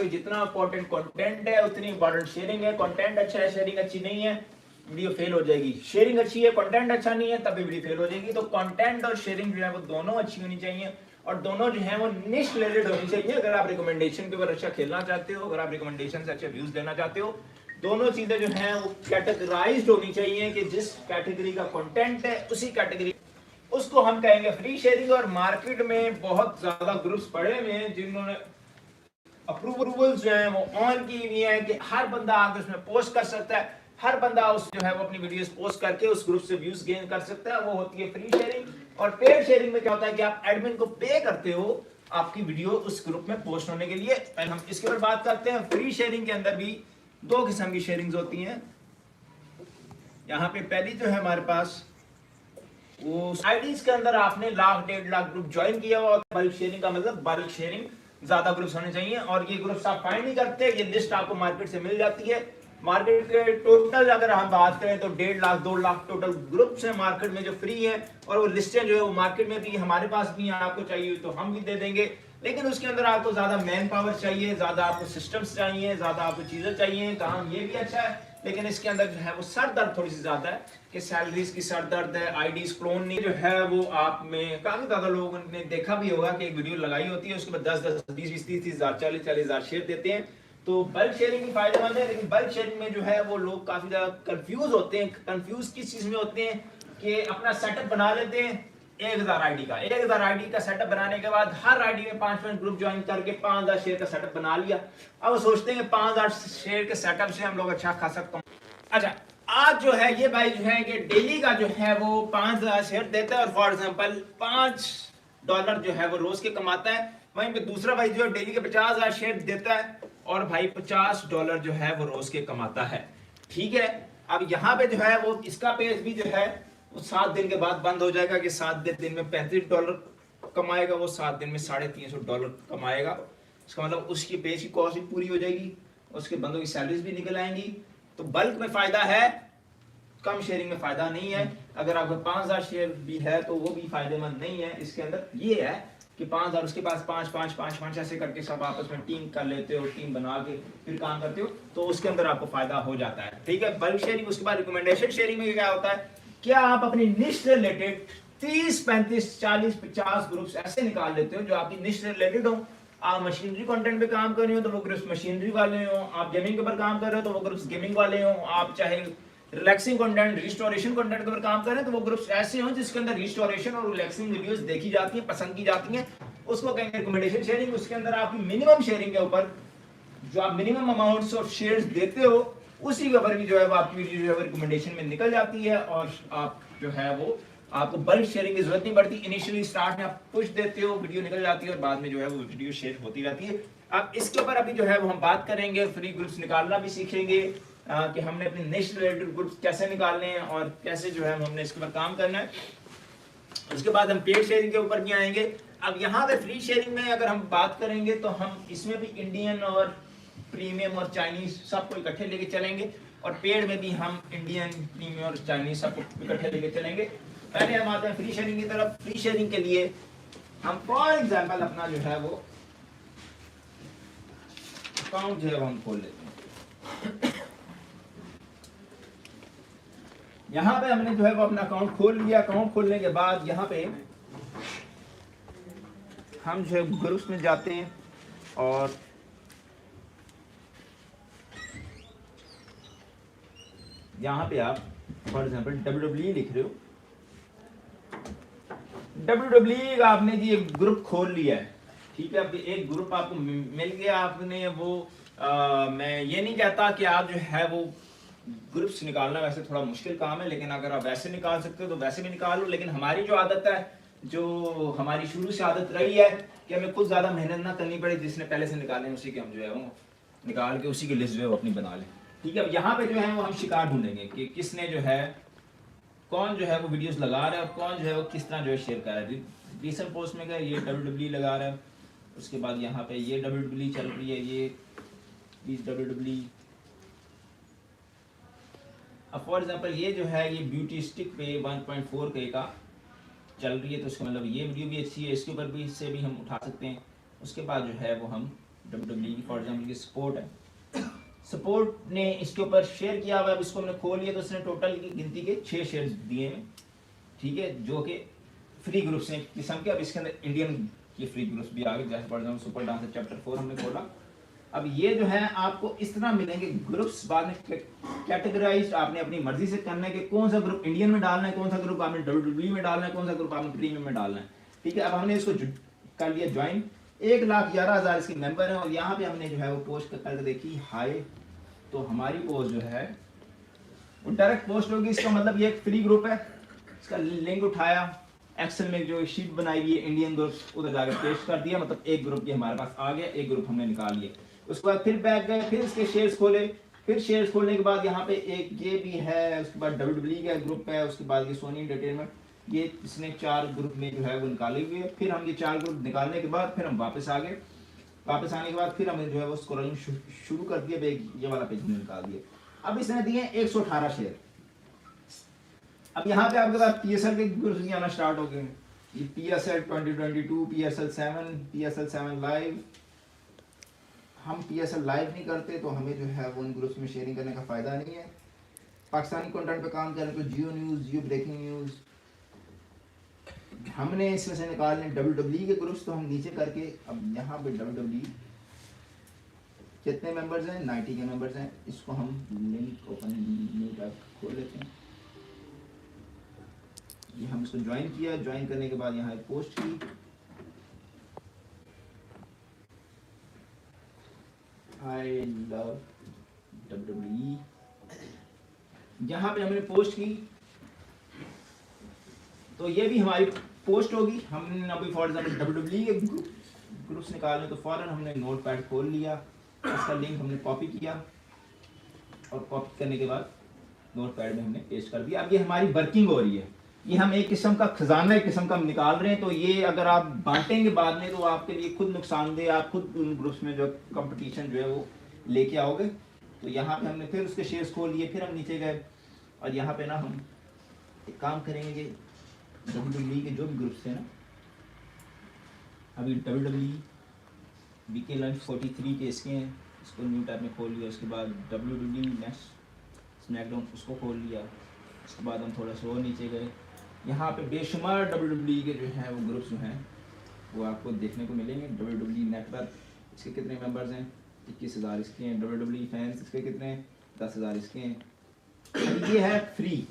हो, जितना important content है उतनी इंपॉर्टेंट शेयरिंग है। कंटेंट अच्छा है, शेयरिंग अच्छी नहीं है, वीडियो फेल हो जाएगी। शेयरिंग अच्छी है, कंटेंट अच्छा नहीं है, तब भी वीडियो फेल हो जाएगी। तो कंटेंट और शेयरिंग जो है वो दोनों अच्छी होनी चाहिए, और दोनों जो है वो निश रिलेटेड होनी चाहिए। अगर आप रिकमेंडेशन के ऊपर अच्छा खेलना चाहते हो, अगर आप रिकमेंडेशन से अच्छे व्यूज लेना चाहते हो, दोनों चीजें जो हैं वो कैटेगराइज्ड होनी चाहिए कि जिस कैटेगरी का कंटेंट है उसी कैटेगरी उसको हम कहेंगे फ्री शेयरिंग। और मार्केट में बहुत ज्यादा ग्रुप्स पड़े हुए हैं जिन्होंने अप्रूवल्स जो है वो ऑन की हुई है कि हर बंदा आकर उसमें पोस्ट कर सकता है, हर बंदा उस जो है वो अपनी वीडियोस पोस्ट करके उस ग्रुप से व्यूज गेन कर सकता है। वो होती है फ्री शेयरिंग। और पेड शेयरिंग में क्या होता है कि आप एडमिन को पे करते हो आपकी वीडियो उस ग्रुप में पोस्ट होने के लिए। पहले हम इसके ऊपर बात करते हैं। फ्री शेयरिंग के अंदर भी दो किस्म की शेयरिंग्स होती हैं। यहाँ पे पहली जो है हमारे पास वो आईडीज के अंदर आपने 1,00,000 1.5 लाख ग्रुप ज्वाइन किया हुआ। बल्क शेयरिंग का मतलब बल्क शेयरिंग, ज्यादा ग्रुप्स होने चाहिए। और ये ग्रुप्स आप फाइंड नहीं करते, ये लिस्ट आपको मार्केट से मिल जाती है। मार्केट के टोटल अगर हम बात करें तो 1.5 लाख 2 लाख टोटल ग्रुप्स हैं मार्केट में जो फ्री है। और वो लिस्टें जो है वो मार्केट में भी हमारे पास भी हैं, आपको चाहिए तो हम भी दे देंगे। लेकिन उसके अंदर आपको ज्यादा मैन पावर चाहिए, ज्यादा आपको सिस्टम्स चाहिए, ज्यादा आपको चीजें चाहिए। काम ये भी अच्छा है, लेकिन इसके अंदर जो है वो सर दर्द थोड़ी सी ज्यादा है कि सैलरीज की सर दर्द है। आईडीज क्लोन नहीं जो है वो आप में काफी ज्यादा लोगों ने देखा भी होगा कि एक वीडियो लगाई होती है, उसके बाद 10-10 20-20 30-30 हजार 40-40 हजार शेयर देते हैं। तो बल्क शेयरिंग भी फायदेमंद है, लेकिन बल्क शेयरिंग में जो है वो लोग काफी ज्यादा कंफ्यूज होते हैं। कंफ्यूज किस चीज में होते हैं कि अपना सेटअप बना लेते हैं 1,000 आईडी का। 1,000 आईडी का सेटअप बनाने के बाद हर आईडी में 5 ग्रुप ज्वाइन करके 5,000 शेयर का सेटअप बना लिया। अब वो सोचते हैं 5,000 शेयर के सेटअप से हम लोग अच्छा खासा कम। अच्छा, आज जो है ये भाई जो है कि डेली का जो है वो 5,000 शेयर देता है और फॉर एग्जांपल $5 जो है वो रोज के कमाता है। वहीं पे दूसरा भाई जो है डेली के 50,000 शेयर देता है और भाई $50 जो है वो रोज के कमाता है। ठीक है, अब यहाँ पे जो है वो इसका पेज भी जो है वो 7 दिन के बाद बंद हो जाएगा कि 7 दिन में $35 कमाएगा, वो 7 दिन में $350 कमाएगा। इसका मतलब उसकी पेज की कॉस्ट भी पूरी हो जाएगी, उसके बंदों की सैलरीज भी निकल आएंगी। तो बल्क में फायदा है, कम शेयरिंग में फायदा नहीं है। अगर आपको 5,000 शेयर भी है तो वो भी फायदेमंद नहीं है। इसके अंदर ये है कि 5,000 उसके पास 5-5-5-5 ऐसे करके सब आपस में टीम कर लेते हो, टीम बना के फिर काम करते हो, तो उसके अंदर आपको फायदा हो जाता है। ठीक है, बल्क शेयरिंग। उसके बाद रिकमेंडेशन शेयरिंग में क्या होता है, क्या आप अपनी निश से रिलेटेड 30-35-40-50 ग्रुप्स ऐसे निकाल लेते हो जो आपकी निश से रिलेटेड हो। आप मशीनरी कंटेंट पे काम कर रहे हो तो वो ग्रुप्स मशीनरी वाले हो, आप गेमिंग के ऊपर काम कर रहे हो तो वो ग्रुप्स गेमिंग वाले हो, आप चाहे रिलैक्सिंग कंटेंट रिस्टोरेशन कंटेंट के ऊपर काम कर रहे हैं तो वो ग्रुप्स ऐसे हो जिसके अंदर रिस्टोरेशन और रिलैक्सिंग वीडियोस देखी जाती हैं, पसंद की जाती हैं, उसको कहेंगे रिकमेंडेशन शेयरिंग। उसके अंदर आपकी मिनिमम शेयरिंग के ऊपर जो आप मिनिमम अमाउंट्स ऑफ शेयर्स देते हो उसी के ऊपर भी जो है वो आपकी वीडियो जो है रिकमेंडेशन में निकल जाती है और आप जो है वो आपको बल्क शेयरिंग की जरूरत नहीं पड़ती। इनिशियली स्टार्ट में आप पुश देते हो, वीडियो निकल जाती है और बाद में जो है वो वीडियो शेयर होती रहती है। अब इसके ऊपर अभी जो है वो हम बात करेंगे, फ्री ग्रुप्स निकालना भी सीखेंगे कि हमने अपने नेशनल रिलेटेड ग्रुप्स कैसे निकालने हैं और कैसे जो है हमने इसके ऊपर काम करना है। उसके बाद हम पेड शेयरिंग के ऊपर भी आएंगे। अब यहाँ पे फ्री शेयरिंग में अगर हम बात करेंगे तो हम इसमें भी इंडियन और प्रीमियम और चाइनीज सबको इकट्ठे लेके चलेंगे, और पेड में भी हम इंडियन, प्रीमियम और चाइनीज सबको इकट्ठे लेके चलेंगे। पहले हम आते हैं फ्री शेयरिंग की तरफ। फ्री शेयरिंग के लिए हम फॉर एग्जांपल अपना जो है वो अकाउंट जो है वो हम खोल लेते हैं। यहाँ पे हमने जो है वो अपना अकाउंट खोल लिया। अकाउंट खोलने के बाद यहाँ पे हम जो है ग्रुप्स में जाते हैं और यहाँ पे आप फॉर एग्जांपल WWE लिख रहे हो, WWE का आपने जी एक ग्रुप खोल लिया है। ठीक है, अब एक ग्रुप आपको मिल गया, आपने वो मैं ये नहीं कहता कि आप जो है वो ग्रुप्स निकालना वैसे थोड़ा मुश्किल काम है, लेकिन अगर आप वैसे निकाल सकते हो तो वैसे भी निकाल लो। लेकिन हमारी जो आदत है, जो हमारी शुरू से आदत रही है कि हमें कुछ ज्यादा मेहनत ना करनी पड़े, जिसने पहले से निकाले उसी के हम जो है वो निकाल के उसी की लिस्ट जो है वो अपनी बना लें। ठीक है, अब यहाँ पे जो है वो हम शिकार ढूंढेंगे कि किसने जो है कौन जो है वो वीडियोस लगा रहा है और कौन जो है वो किस तरह जो है शेयर कर रहा है। रिसेंट पोस्ट में क्या ये WWE लगा रहा है, उसके बाद यहाँ पे ये WWE चल रही है, ये WWE। अब फॉर एग्जांपल ये जो है ये ब्यूटी स्टिक पे 1.4K का चल रही है, तो उसका मतलब ये वीडियो भी अच्छी है, इसके ऊपर भी इससे भी हम उठा सकते हैं। उसके बाद जो है वो हम WWE की फॉर एग्जांपल की सपोर्ट है, सपोर्ट ने इसके ऊपर शेयर किया हुआ है, अब इसको हमने खोल लिया तो इसने टोटल की गिनती के 6 शेयर्स दिए हैं, ठीक है, जो कि फ्री ग्रुप्स हैं किस्म के। अब इसके अंदर इंडियन के फ्री ग्रुप्स भी आ गए, जैसे for example super dancer chapter 4 हमने खोला। अब ये जो है आपको इस तरह मिलेंगे ग्रुप्स, बाद में कैटेगराइज्ड, आपने अपनी मर्जी से करना है कि कौन सा ग्रुप इंडियन में डालना है, कौन सा ग्रुप आपने WWE में डालना है, कौन सा ग्रुप आपने प्रीमियम में डालना है, ठीक है। अब हमने इसको कर लिया ज्वाइन, 1,11,000 इसके मेंबर हैं, और यहाँ पे हमने जो है वो पोस्ट करके देखी हाई, तो हमारी पोस्ट जो है वो डायरेक्ट पोस्ट होगी। इसका मतलब ये एक फ्री ग्रुप है, इसका लिंक उठाया, एक्सेल में जो शीट बनाई हुई है इंडियन ग्रुप उधर जाकर पेस्ट कर दिया, मतलब एक ग्रुप ये हमारे पास आ गया, एक ग्रुप हमने निकाल लिया। उसके बाद फिर बैक गए, फिर इसके शेयर्स खोले, फिर शेयर्स खोलने के बाद यहाँ पे एक ये भी है, उसके बाद WWE का ग्रुप है, उसके बाद ये सोनी एंटरटेनमेंट, ये इसने 4 ग्रुप में जो है वो निकाले हुए। फिर हम ये 4 ग्रुप निकालने के बाद फिर हम वापस आ गए, वापस आने के बाद फिर हमने जो है वो स्क्रॉलिंग शुरू कर दिया, ये वाला पेज हमने निकाल दिया। अब इसने दिए 118 शेयर। अब यहाँ पे आपके पास PSL के ग्रुप्स आना स्टार्ट हो गए, ये PSL 2022, PSL 7 लाइव। हम PSL लाइव नहीं करते तो हमें जो है वो उन ग्रुप्स में शेयरिंग करने का फायदा नहीं है। पाकिस्तानी कंटेंट पे काम करें तो जियो न्यूज़, जियो ब्रेकिंग न्यूज़, हमने इसमें से निकालने WWE के ग्रुप्स, तो हम नीचे करके अब यहाँ पे WWE कितने मेंबर्स हैं, 90 के मेंबर्स हैं। इसको हम लिंक ओपन न्यू टैब खोल लेते हैं, ये हम इसको ज्वाइन किया, ज्वाइन करने के बाद यहाँ पोस्ट की, I love WWE, यहाँ पे हमने पोस्ट की, तो ये भी हमारी पोस्ट होगी। हमने अभी फॉर एग्जाम्पल WWE के ग्रुप्स निकालने, तो फौरन हमने नोट पैड खोल लिया, इसका लिंक हमने कॉपी किया, और कॉपी करने के बाद नोट पैड में हमने पेस्ट कर दिया। अब ये हमारी वर्किंग हो रही है, ये हम एक किस्म का खजाना, एक किस्म का हम निकाल रहे हैं। तो ये अगर आप बांटेंगे बाद में तो आपके लिए खुद नुकसानदेह, आप खुद उन ग्रुप्स में जो कंपटीशन जो है वो लेके आओगे। तो यहाँ पे हमने फिर उसके शेयर्स खोल लिए, फिर हम नीचे गए, और यहाँ पे ना हम एक काम करेंगे, WWE के जो भी ग्रुप्स थे ना, अभी WWE BK लंच 43 के इसके हैं, इसको न्यू टैब में खोल लिया। उसके बाद WWE नेक्स्ट स्नैकडाउन, उसको खोल लिया। उसके बाद हम थोड़ा सा और नीचे गए, यहाँ पे बेशुमार WWE के जो हैं वो ग्रुप्स जो हैं वो आपको देखने को मिलेंगे। WWE नेटवर्क, इसके कितने मेंबर्स हैं, 21,000 इसके हैं। WWE फैंस, इसके कितने हैं, 10,000 इसके हैं। ये है free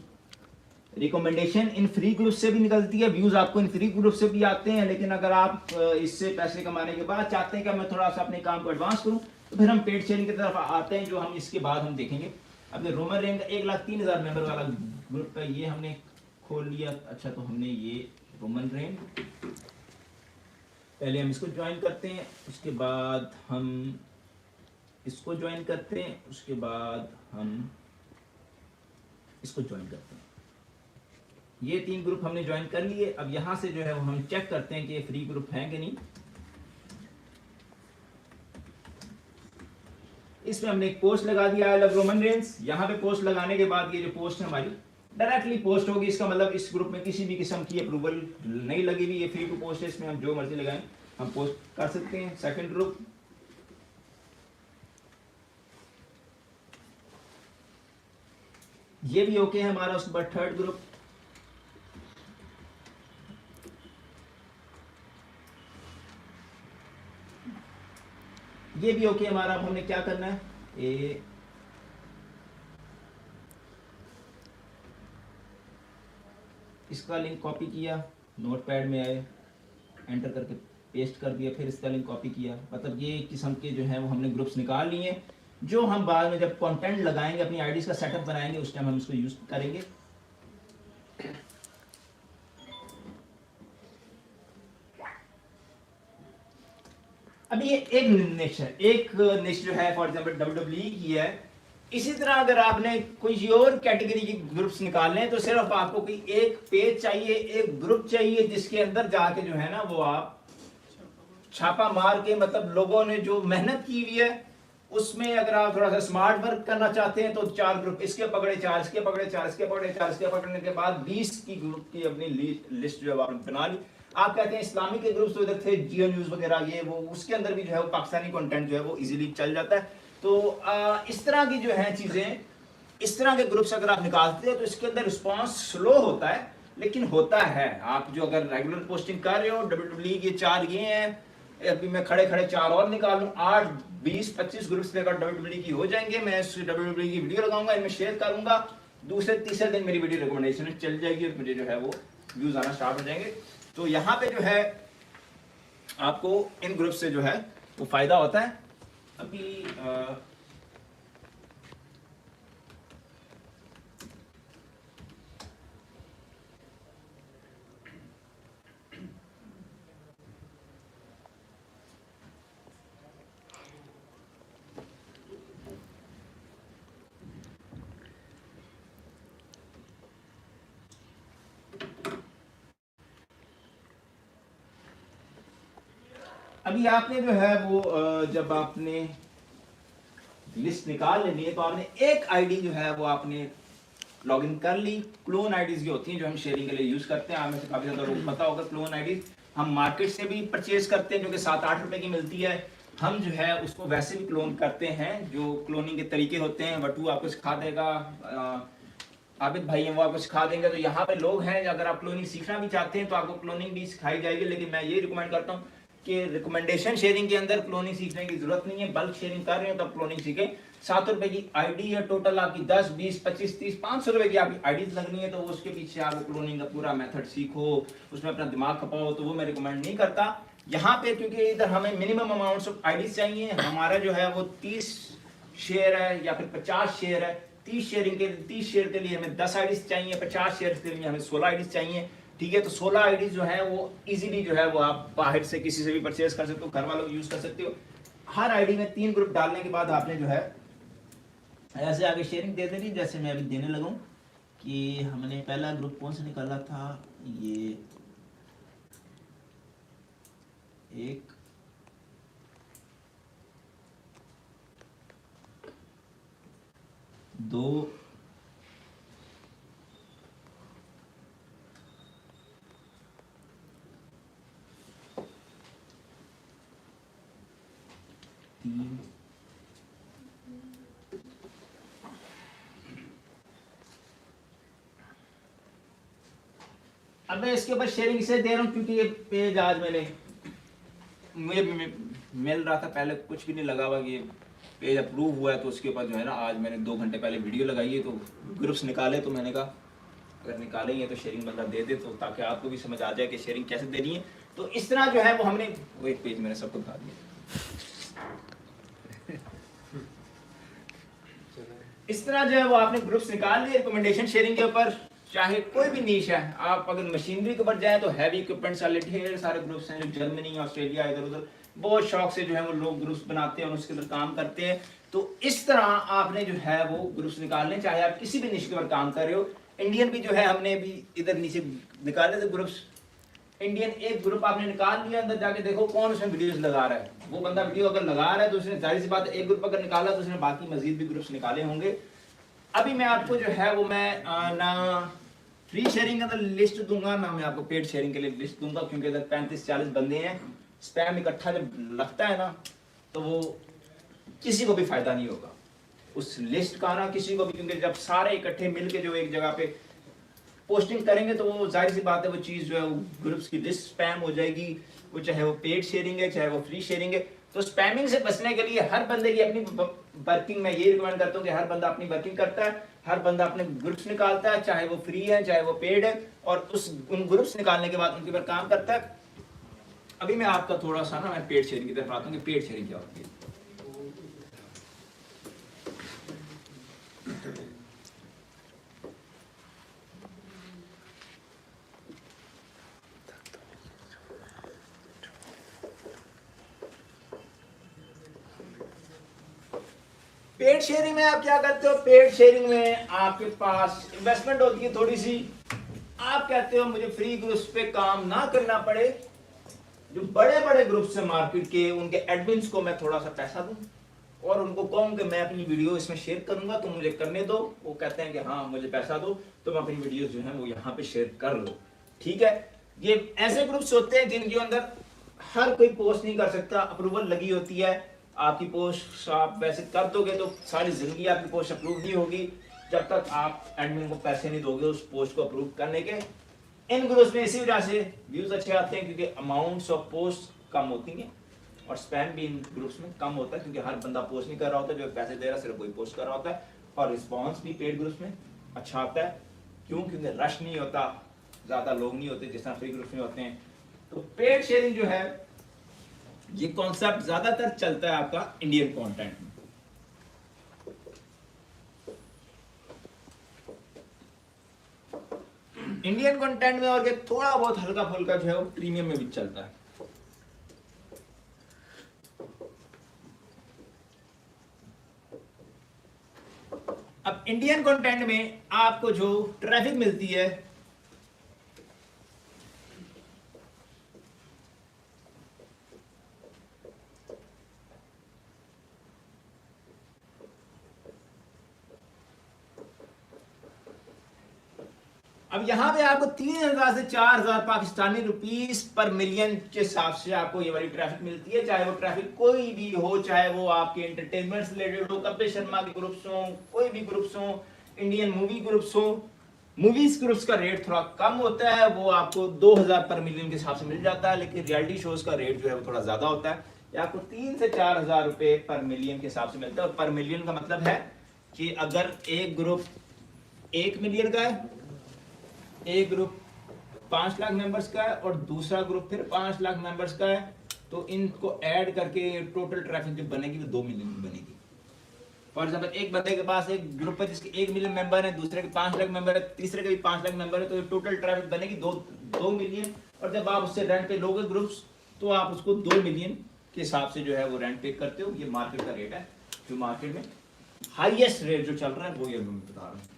recommendation, in free group से भी निकलती है, व्यूज आपको इन फ्री ग्रुप से भी आते हैं। लेकिन अगर आप इससे पैसे कमाने के बाद चाहते हैं कि मैं थोड़ा सा अपने काम को एडवांस करूं, तो फिर हम पेड शेयरिंग की तरफ आते हैं, जो हम इसके बाद हम देखेंगे। अब रोमन रेंज 1,03,000 मेंबर वाला ग्रुप है, ये हमने खोल लिया। अच्छा, तो हमने ये रोमन रेंज, पहले हम इसको ज्वाइन करते हैं, उसके बाद हम इसको ज्वाइन करते हैं, उसके बाद हम इसको ज्वाइन करते हैं। ये 3 ग्रुप हमने ज्वाइन कर लिए। अब यहाँ से जो है वो हम चेक करते हैं कि ये फ्री ग्रुप हैं कि नहीं। इसमें हमने एक पोस्ट लगा दिया, आई लव रोमन रेंज। यहाँ पे पोस्ट लगाने के बाद ये जो पोस्ट है हमारी डायरेक्टली पोस्ट होगी। इसका मतलब इस ग्रुप में किसी भी किस्म की अप्रूवल नहीं लगी हुई, ये फ्री टू पोस्ट है, इसमें हम जो मर्जी लगाएं हम पोस्ट कर सकते हैं। सेकंड ग्रुप, ये भी ओके है हमारा। उसके बाद थर्ड ग्रुप, ये भी ओके हमारा। अब हमने क्या करना है, इसका लिंक कॉपी किया, नोटपैड में आए, एंटर करके पेस्ट कर दिया, फिर इसका लिंक कॉपी किया। मतलब ये किस्म के जो है वो हमने ग्रुप्स निकाल लिए हैं, जो हम बाद में जब कंटेंट लगाएंगे, अपनी आईडीज का सेटअप बनाएंगे, उस टाइम हम इसको यूज करेंगे। अभी ये एक निश है, एक निश जो है फॉर एग्जांपल WWE की है। इसी तरह अगर आपने कोई और कैटेगरी के ग्रुप्स निकालने हैं, तो सिर्फ आपको कोई एक पेज चाहिए, एक ग्रुप चाहिए, जिसके अंदर जाके जो है ना वो आप छापा मार के, मतलब लोगों ने जो मेहनत की हुई है उसमें अगर आप थोड़ा सा स्मार्ट वर्क करना चाहते हैं, तो 4 ग्रुप इसके पकड़े, 4 इसके पकड़े, 4 इसके पकड़े, 4 इसके पकड़ने के बाद 20 की ग्रुप की अपनी लिस्ट जो है आपने बना ली। आप कहते हैं इस्लामी के ग्रुप्स तो इधर थे, जियो न्यूज़ वगैरह ये वो, उसके अंदर भी जो है वो पाकिस्तानी कंटेंट जो है वो इजीली चल जाता है। तो इस तरह की जो है चीज़ें, इस तरह के ग्रुप्स अगर आप निकालते हैं तो इसके अंदर रिस्पॉन्स स्लो होता है, लेकिन होता है। आप जो अगर रेगुलर पोस्टिंग कर रहे हो, WWE के 4 ये हैं, अभी मैं खड़े खड़े 4 और निकालूं, 8 20 25 ग्रुप्स पे अगर WWE की हो जाएंगे, मैं इस WWE की वीडियो लगाऊंगा, इनमें शेयर करूंगा, दूसरे तीसरे दिन मेरी वीडियो रिकमेंडेशन में चल जाएगी और मुझे जो है वो व्यूज आना स्टार्ट हो जाएंगे। तो यहाँ पे जो है आपको इन ग्रुप से जो है वो फायदा होता है। अभी अभी आपने जो है वो जब आपने लिस्ट निकाल लेनी है तो आपने एक आईडी जो है वो आपने लॉगिन कर ली। क्लोन आईडीज जो होती हैं जो हम शेयरिंग के लिए यूज करते हैं, हमें से काफी ज्यादा लोग पता होगा, क्लोन आईडीज हम मार्केट से भी परचेज करते हैं जो कि 7-8 रुपए की मिलती है। हम जो है उसको वैसे भी क्लोन करते हैं, जो क्लोनिंग के तरीके होते हैं वटू आपको सिखा देगा, आबिद भाई हैं वो आपको सिखा देंगे। तो यहाँ पे लोग हैं, अगर आप क्लोनिंग सीखना भी चाहते हैं तो आपको क्लोनिंग भी सिखाई जाएगी, लेकिन मैं ये रिकमेंड करता हूँ कि रिकमेंडेशन शेयरिंग के अंदर क्लोनिंग सीखने की जरूरत नहीं है। बल्क शेयरिंग कर रहे हो तो आप क्लोनिंग सीखें। 7 रुपए की आईडी है, टोटल आपकी 10 20 25 30 500 रुपए की आपकी आईडीज लगनी है, तो उसके पीछे आप क्लोनिंग का पूरा मेथड सीखो, उसमें अपना दिमाग खपाओ, तो वो मैं रिकमेंड नहीं करता यहाँ पे, क्योंकि इधर हमें मिनिमम अमाउंट्स ऑफ आईडीज चाहिए। हमारा जो है वो 30 शेयर है या फिर 50 शेयर है, 30 शेयर के लिए हमें 10 आईडीज चाहिए, 50 शेयर के लिए हमें 16 आईडीज चाहिए। ठीक है, तो 16 आईडीज जो है वो इजीली जो है वो आप बाहर से किसी से भी परचेज कर सकते हो, घर वालों को यूज कर सकते हो। हर आईडी में 3 ग्रुप डालने के बाद आपने जो है ऐसे आगे शेयरिंग दे देनी, जैसे मैं अभी देने लगूं कि हमने पहला ग्रुप कौन सा निकाला था, ये 1 2 3 अब मैं इसके ऊपर शेयरिंग इसलिए दे रहा हूँ क्योंकि ये पेज आज मुझे मिल रहा था, पहले कुछ भी नहीं लगा हुआ कि पेज अप्रूव हुआ है, तो उसके ऊपर जो है ना आज मैंने 2 घंटे पहले वीडियो लगाई है, तो ग्रुप्स निकाले, तो मैंने कहा अगर निकाले हैं तो शेयरिंग बंदा दे दे, तो ताकि आपको भी समझ आ जाए कि शेयरिंग कैसे देनी है। तो इस तरह जो है वो हमने वो एक पेज मैंने सबको बता दिया। इस तरह जो है वो आपने ग्रुप्स निकाल लिए रिकमेंडेशन शेयरिंग के ऊपर, चाहे कोई भी नीश है। आप अगर मशीनरी के ऊपर जाए तो हैवी इक्विपमेंट्स वाले ढेर सारे ग्रुप्स हैं, जो जर्मनी ऑस्ट्रेलिया इधर उधर बहुत शौक से जो है वो लोग ग्रुप्स बनाते हैं और उसके अंदर काम करते हैं। तो इस तरह आपने जो है वो ग्रुप्स निकालने, चाहे आप किसी भी निश के ऊपर काम कर रहे हो। इंडियन भी जो है हमने भी इधर नीचे निकाले थे ग्रुप्स। इंडियन एक ग्रुप आपने निकाल लिया, अंदर जाके देखो कौन उसमें वीडियोस लगा रहा है। वो बंदा वीडियो अगर लगा रहा है तो उसने जाहिर सी बात है एक ग्रुप अगर निकाला तो उसने बाकी मजीद भी ग्रुप्स निकाले होंगे। अभी मैं आपको जो है वो मैं ना फ्री शेयरिंग के अंदर लिस्ट दूंगा, ना मैं आपको पेड शेयरिंग के लिए लिस्ट दूंगा, क्योंकि इधर 35-40 बंदे हैं। स्पैम इकट्ठा जब लगता है ना तो वो किसी को भी फायदा नहीं होगा उस लिस्ट का ना, किसी को भी, क्योंकि जब सारे इकट्ठे मिलके जो एक जगह पे पोस्टिंग करेंगे तो वो जाहिर सी बात है वो चीज़ जो है वो ग्रुप्स की लिस्ट स्पैम हो जाएगी। वो चाहे वो पेड शेयरिंग है चाहे वो फ्री शेयरिंग है। तो स्पैमिंग से बचने के लिए हर बंदे की अपनी वर्किंग, मैं ये रिकमेंड करता हूँ कि हर बंदा अपनी वर्किंग करता है, हर बंदा अपने ग्रुप्स निकालता है, चाहे वो फ्री है चाहे वो पेड है, और उन ग्रुप्स निकालने के बाद उनके ऊपर काम करता है। अभी मैं आपका थोड़ा सा ना मैं पेड शेयरिंग की तरफ आता हूँ कि पेड शेयरिंग क्या होती है। पेड शेयरिंग में आप क्या करते हो, पेड शेयरिंग में आपके पास इन्वेस्टमेंट होती है थोड़ी सी। आप कहते हो मुझे फ्री ग्रुप्स पे काम ना करना पड़े, जो बड़े बड़े ग्रुप्स हैं मार्केट के, उनके एडमिन्स को मैं थोड़ा सा पैसा दूं और उनको कहूं कि मैं अपनी वीडियो इसमें शेयर करूंगा तो मुझे करने दो। वो कहते हैं कि हाँ मुझे पैसा दो तो मैं अपनी वीडियो जो है वो यहाँ पे शेयर कर लो। ठीक है, ये ऐसे ग्रुप्स होते हैं जिनके अंदर हर कोई पोस्ट नहीं कर सकता, अप्रूवल लगी होती है। आपकी पोस्ट आप वैसे कर दोगे तो सारी जिंदगी आपकी पोस्ट अप्रूव नहीं होगी जब तक आप एडमिन को पैसे नहीं दोगे उस पोस्ट को अप्रूव करने के। इन ग्रुप्स में इसी वजह से व्यूज अच्छे आते हैं क्योंकि अमाउंट्स ऑफ पोस्ट कम होती हैं और स्पैम भी इन ग्रुप्स में कम होता है क्योंकि हर बंदा पोस्ट नहीं कर रहा होता, जो पैसे दे रहा है सिर्फ कोई पोस्ट कर रहा होता है। और रिस्पॉन्स भी पेड ग्रुप्स में अच्छा आता है, क्यों? क्योंकि रश नहीं होता, ज्यादा लोग नहीं होते जिस तरह फ्री ग्रुप्स में होते हैं। तो पेड शेयरिंग जो है ये कॉन्सेप्ट ज्यादातर चलता है आपका इंडियन कंटेंट में। इंडियन कंटेंट में और थोड़ा बहुत हल्का फुल्का जो है वो प्रीमियम में भी चलता है। अब इंडियन कंटेंट में आपको जो ट्रैफिक मिलती है अब यहाँ पे आपको 3000 से 4000 पाकिस्तानी रुपीस पर मिलियन के हिसाब से आपको ये वाली ट्रैफिक मिलती है, चाहे वो ट्रैफिक कोई भी हो, चाहे वो आपके एंटरटेनमेंट से रिलेटेड हो, कपिल शर्मा के ग्रुप्स हो, कोई भी ग्रुप्स हो, इंडियन मूवी ग्रुप्स हो। मूवीज ग्रुप्स का रेट थोड़ा कम होता है, वो आपको 2000 पर मिलियन के हिसाब से मिल जाता है, लेकिन रियलिटी शोज का रेट जो है वो थोड़ा ज्यादा होता है, ये आपको 3 से 4000 रुपए पर मिलियन के हिसाब से मिलता है। और पर मिलियन का मतलब है कि अगर एक ग्रुप 1 मिलियन का है, एक ग्रुप 5 लाख मेंबर्स का है और दूसरा ग्रुप फिर 5 लाख मेंबर्स का है, तो इनको ऐड करके टोटल ट्रैफिक जो बनेगी वो 2 मिलियन की बनेगी। फॉर एग्जांपल एक बंदे के पास एक ग्रुप है जिसके 1 मिलियन मेंबर है, दूसरे के 5 लाख मेंबर है, तीसरे के भी 5 लाख मेंबर है, तो टोटल ट्रैफिक बनेगी 2 मिलियन। और जब आप उससे रेंट पे लोगे ग्रुप्स तो आप उसको 2 मिलियन के हिसाब से जो है वो रेंट पे करते हो। ये मार्केट का रेट है, जो मार्केट में हाईएस्ट रेट जो चल रहा है वो ये मैं बता रहा हूँ।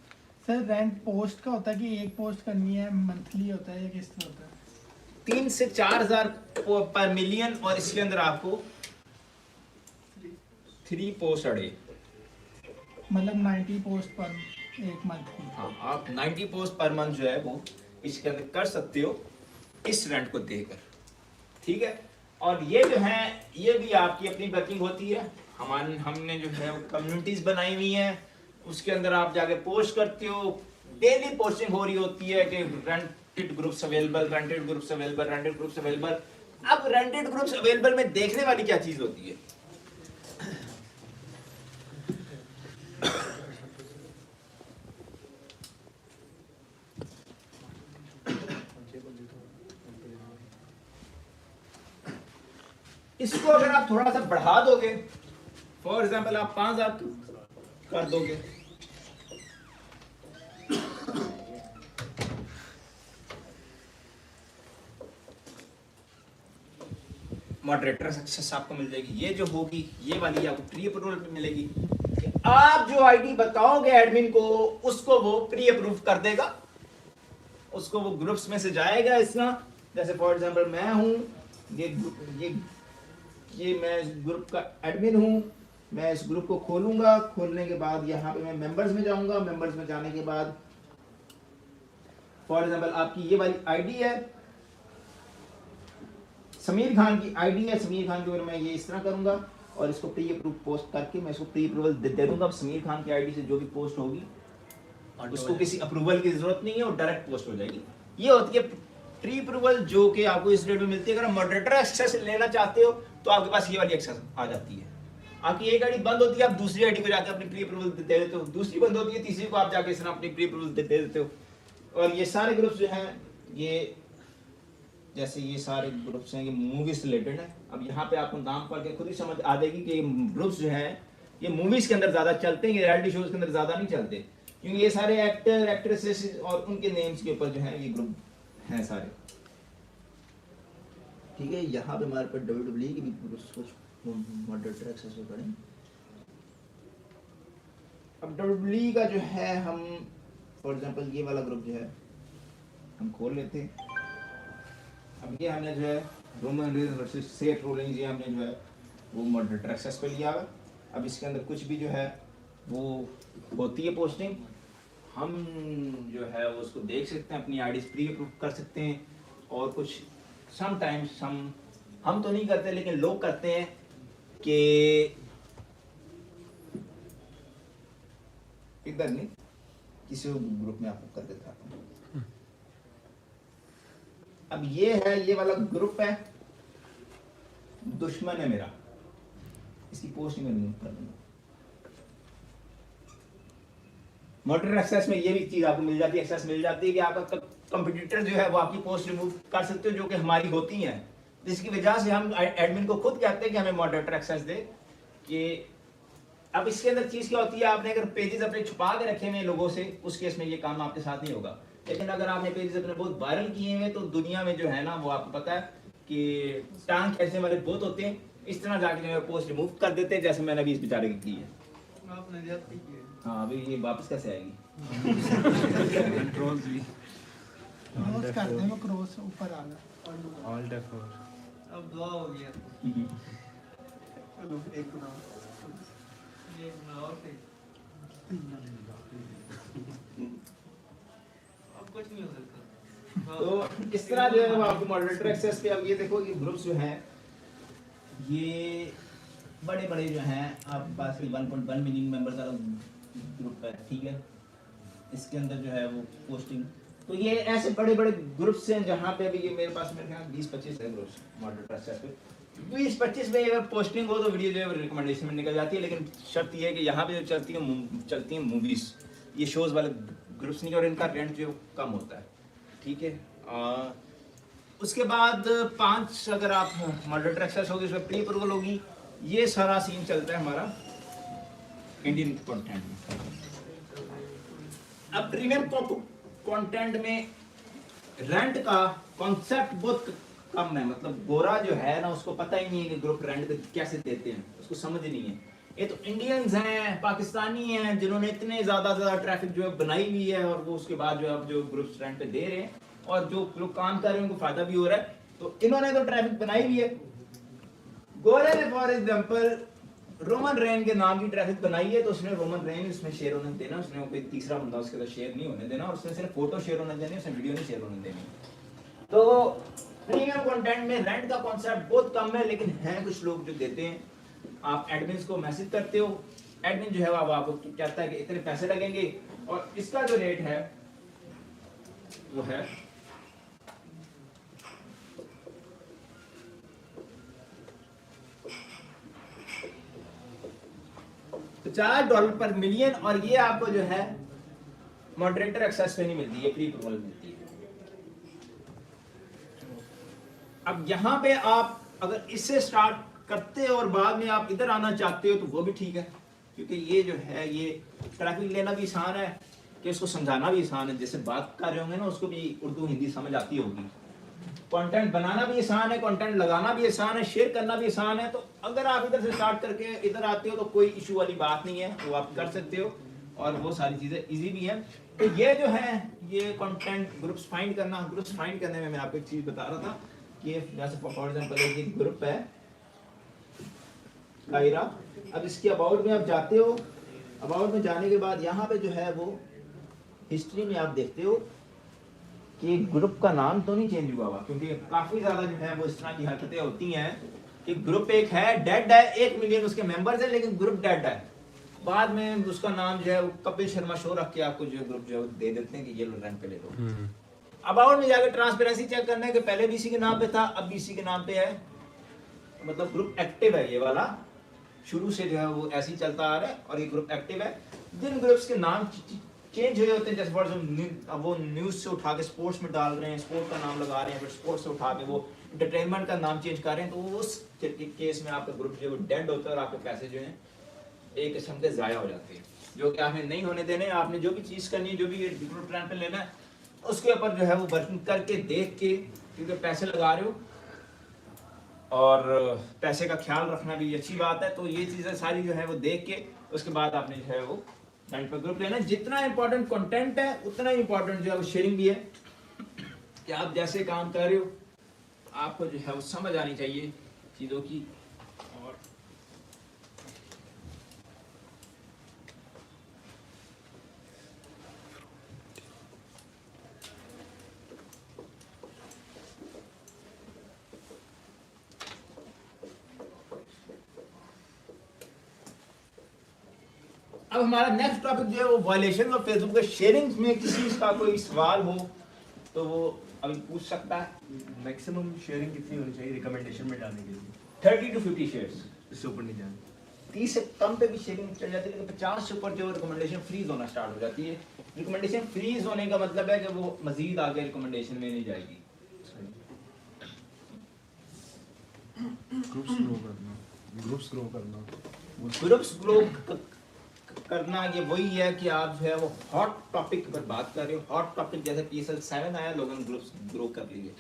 सर रेंट पोस्ट का होता है कि एक पोस्ट करनी है, मंथली होता है या किस तरह होता है? 3 से 4000 पर मिलियन और इसके अंदर आपको 3 पोस्ट अड़े, मतलब 90 पोस्ट पर एक मंथ की। हाँ, आप 90 पोस्ट पर मंथ जो है वो इसके अंदर कर सकते हो इस रेंट को देकर, ठीक है। और ये जो है ये भी आपकी अपनी वर्किंग होती है। हमने जो है कम्युनिटीज बनाई हुई हैं, उसके अंदर आप जाके पोस्ट करते हो, डेली पोस्टिंग हो रही होती है कि rented groups available, rented groups available, rented groups available. अब रेंटेड ग्रुप्स अवेलेबल में देखने वाली क्या चीज होती है? इसको अगर आप थोड़ा सा बढ़ा दोगे, फॉर एग्जाम्पल आप 5000 कर दोगे, मॉडरेटर सक्सेस आपको मिल जाएगी। ये जो होगी ये वाली आपको प्री अप्रूवल पे मिलेगी कि आप जो आईडी बताओगे एडमिन को उसको वो प्री अप्रूव कर देगा, उसको वो ग्रुप्स में से जाएगा। इसका जैसे फॉर एग्जांपल मैं हूं, ये मैं इस ग्रुप का एडमिन हूं, मैं इस ग्रुप को खोलूंगा, खोलने के बाद यहाँ पे मैं मेंबर्स में जाऊंगा, मेंबर्स में जाने के बाद फॉर एग्जांपल आपकी ये वाली आईडी है, समीर खान की आईडी है, समीर खान के ऊपर मैं ये इस तरह करूंगा और इसको प्री अप्रूव पोस्ट करके मैं इसको प्री अप्रूवल दे दूंगा। समीर खान की आईडी से जो भी पोस्ट होगी उसको किसी अप्रूवल की जरूरत नहीं है, वो डायरेक्ट पोस्ट हो जाएगी। ये होती है प्री अप्रूवल जो कि आपको इस रेट में मिलती है। अगर मॉडरेटर एक्सेस लेना चाहते हो तो आपके पास ये वाली एक्सेस आ जाती है। आपकी एक आईडी बंद होती है, आप दूसरी आईडी को जाकर अपनी प्री अप्रूवल दे देते हो, दूसरी बंद होती है, तीसरी को आप जाके इस तरह अपनी प्री अप्रूवल दे देते हो। और ये सारे ग्रुप्स जो हैं ये जैसे ये सारे ग्रुप्स हैं ये मूवीज से रिलेटेड है। अब यहाँ पे आपको नाम पढ़ के खुद ही समझ आ जाएगी कि ग्रुप्स जो हैं ये मूवीज के अंदर ज्यादा चलते हैं, ये रियलिटी शोज के अंदर ज्यादा नहीं चलते, क्योंकि ये सारे एक्टर एक्ट्रेसेस और उनके नेम्स के ऊपर जो है ये ग्रुप हैं सारे, ठीक है। यहाँ पे हमारे पास WWE की भी कुछ मॉडरेटर एक्सेस हो पड़े। अब WWE का जो है हम फॉर एग्जांपल ये वाला ग्रुप जो है हम खोल लेते हैं। अब ये हमने जो है रोमन रेंज वर्सेस सेठ रोलिंग्स ये हमने जो है वो मॉडरेटर एक्सेस पे लिया है। अब इसके अंदर कुछ भी जो है वो होती है पोस्टिंग, हम जो है वो उसको देख सकते हैं, अपनी आईडी प्री अप्रूव कर सकते हैं और कुछ समटाइम्स हम तो नहीं करते लेकिन लोग करते हैं कि इधर नहीं, किसी ग्रुप में आपको कर देता हूं। अब ये वाला ग्रुप है, दुश्मन है मेरा, इसकी पोस्ट में रिमूव कर दूंगा। मॉडरेटर एक्सेस में ये भी चीज आपको मिल जाती है, एक्सेस मिल जाती है कि आपका कंप्यूटर जो है वो आपकी पोस्ट रिमूव कर सकते हो, जो कि हमारी होती हैं। जिसकी वजह से हम एडमिन को खुद कहते हैं कि हमें मॉडरेटर एक्सेस दे। कि अब इसके अंदर चीज क्या होती है, आपने अगर पेजेस अपने छुपा के रखे हुए लोगों से, उस केस में ये काम आपके साथ नहीं होगा। लेकिन अगर आपने पेजेस अपने बहुत वायरल किए हुए, तो दुनिया में जो है ना वो आपको पता है कि टांग खींचने वाले बहुत होते हैं, इस तरह जाके जो पोस्ट रिमूव कर देते हैं, जैसे मैंने अभी इस बेचारे की है। आपने ज्यादती की है। हाँ, अभी ये वापस कैसे आएगी? कंट्रोल्स भी क्रॉस करते हैं, वो क्रॉस ऊपर आ गया। ऑल्ट F4 अब दुआ हो गया। चलो एक बनाओ, ये बनाओ फिर अब कुछ नहीं हो सकता। तो इस तरह जो है वो आपको मॉडरेटर एक्सेस पे, अब ये देखो ये ग्रुप्स जो हैं ये बड़े बड़े जो हैं, आपके पास 1.1 मिलियन मेंबर का ग्रुप है, ठीक है। इसके अंदर जो है वो पोस्टिंग, तो ये ऐसे बड़े बड़े ग्रुप्स हैं जहाँ पे अभी ये मेरे पास मेरे ख्याल 20-25 है ग्रुप्स मॉडरेटर एक्सेस पे। 20-25 में अगर पोस्टिंग हो तो वीडियो जो है रिकमेंडेशन में निकल जाती है, लेकिन शर्त ये है कि यहाँ पे जो चलती हैं मूवीज, ये शोज वाले ग्रुप्स नहीं, और इनका रेंट जो कम होता है, ठीक है। उसके बाद 5 अगर आप मॉडरेटर एक्सेस होगी, उसमें प्री अप्रूवल होगी। ये सारा सीन चलता है हमारा इंडियन कंटेंट में। अब प्रीमियम कंटेंट में रेंट का कॉन्सेप्ट बहुत कम है, मतलब गोरा जो है ना उसको पता ही नहीं है कि ग्रुप रेंट कैसे देते हैं, उसको समझ नहीं है। ये तो इंडियंस हैं, पाकिस्तानी हैं, जिन्होंने इतने ज्यादा ट्रैफिक जो है बनाई हुई है, और वो उसके बाद जो है अब जो ग्रुप्स रेंट पे दे रहे हैं, और जो लोग काम कर रहे हैं उनको फायदा भी हो रहा है। तो इन्होंने तो ट्रैफिक बनाई हुई है। गोरे ने फॉर एग्जांपल रोमन रेन के नाम की ट्रैफिक बनाई है, तो उसने रोमन रेन इसमें शेयर होने देना, उसने कोई तीसरा बंदा उसके साथ शेयर नहीं होने देना, और उसने सिर्फ फोटो शेयर होने देनी, उसने वीडियो नहीं शेयर होने देनी। तो प्रीमियम कंटेंट में रेंट का कॉन्सेप्ट बहुत कम है, लेकिन हैं कुछ लोग जो देते हैं। आप एडमिन को मैसेज करते हो, एडमिन जो है वो आपको कहता है कि इतने पैसे लगेंगे, और इसका जो रेट है वो है $50 पर मिलियन, और ये आपको जो है मॉडरेटर एक्सेस पे नहीं मिलती, ये प्री अप्रूवल मिलती है। अब यहाँ पे आप अगर इससे स्टार्ट करते हो और बाद में आप इधर आना चाहते हो तो वो भी ठीक है, क्योंकि ये जो है ये ट्रैफिक लेना भी आसान है, कि इसको समझाना भी आसान है। जैसे बात कर रहे होंगे ना उसको भी उर्दू हिंदी समझ आती होगी। कंटेंट बनाना भी आसान है, कंटेंट लगाना भी आसान है, शेयर करना भी आसान है। तो अगर आप इधर से स्टार्ट करके इधर आते हो तो कोई इशू वाली बात नहीं है, वो आप कर सकते हो, और वो सारी चीज़ें इजी भी हैं। तो ये जो है ये कंटेंट ग्रुप्स फाइंड करना, ग्रुप्स फाइंड करने में मैं आपको एक चीज़ बता रहा था कि जैसे फॉर एग्जांपल एक ग्रुप है कायरा। अब इसके अबाउट में आप जाते हो, अबाउट में जाने के बाद यहाँ पे जो है वो हिस्ट्री में आप देखते हो कि ग्रुप का नाम तो नहीं चेंज हुआ हुआ, क्योंकि काफी ज्यादा जो है वो इस तरह की हरकतें होती हैं कि ग्रुप एक है, डेड है, 1 मिलियन उसके मेंबर्स हैं, लेकिन ग्रुप डेड है। बाद में उसका नाम जो है वो कपिल शर्मा शो रख के आपको जो ग्रुप जो दे देते हैं कि ये लो रेंट पे ले लो। अबाउट में जाकर ट्रांसपेरेंसी चेक करना है कि पहले बीसी के नाम पे था, अब बीसी के नाम पे है, मतलब ग्रुप एक्टिव है। ये वाला शुरू से जो है वो ऐसे ही चलता आ रहा है, और ये ग्रुप एक्टिव है। जिन ग्रुप्स के नाम चेंज हुए होते हैं, जैसे फॉर एग्जांपल वो न्यूज़ से उठा के स्पोर्ट्स में डाल रहे हैं, स्पोर्ट का नाम लगा रहे हैं, फिर स्पोर्ट्स से उठा के वो एंटरटेनमेंट का नाम चेंज कर रहे हैं, तो उस केस में आपका ग्रुप जो है डेड होता है, और आपके पैसे जो हैं एक किस्म के ज़ाया हो जाते हैं, जो कि आपने नहीं होने देने। आपने जो भी चीज़ करनी है, जो भी ग्रुप ट्रेंड पे लेना है, उसके ऊपर जो है वो वर्किंग करके देख के, क्योंकि पैसे लगा रहे हो और पैसे का ख्याल रखना भी अच्छी बात है। तो ये चीज़ें सारी जो है वो देख के उसके बाद आपने जो है वो रेंट पर ग्रुप लेना। जितना इंपॉर्टेंट कंटेंट है उतना ही इंपॉर्टेंट जो है वो शेयरिंग भी है, कि आप जैसे काम कर रहे हो आपको जो है वो समझ आनी चाहिए चीज़ों की। और अब हमारा नेक्स्ट टॉपिक जो है वो वायलेशन ऑफ फेसबुक के शेयरिंग में किसी का कोई सवाल हो तो वो अभी पूछ सकता है। मैक्सिमम शेयरिंग कितनी होनी चाहिए रिकमेंडेशन में डालने के लिए? 30 to 50 शेयर्स, इससे ऊपर नहीं जाना। 30 से कम पे भी शेयरिंग चल जाती है, लेकिन 50 से ऊपर जो रिकमेंडेशन फ्रीज होना स्टार्ट हो जाती है। रिकमेंडेशन फ्रीज होने का मतलब है कि वो मजीद आगे रिकमेंडेशन में नहीं जाएगी। ग्रुप्स ग्रो करना ग्रुप्स ग्रो करना ये वही है कि आप जो है वो हॉट टॉपिक पर बात कर रहे हो। हॉट टॉपिक जैसे PSL 7 आया, लोगों ने ग्रुप्स ग्रो कर लिए।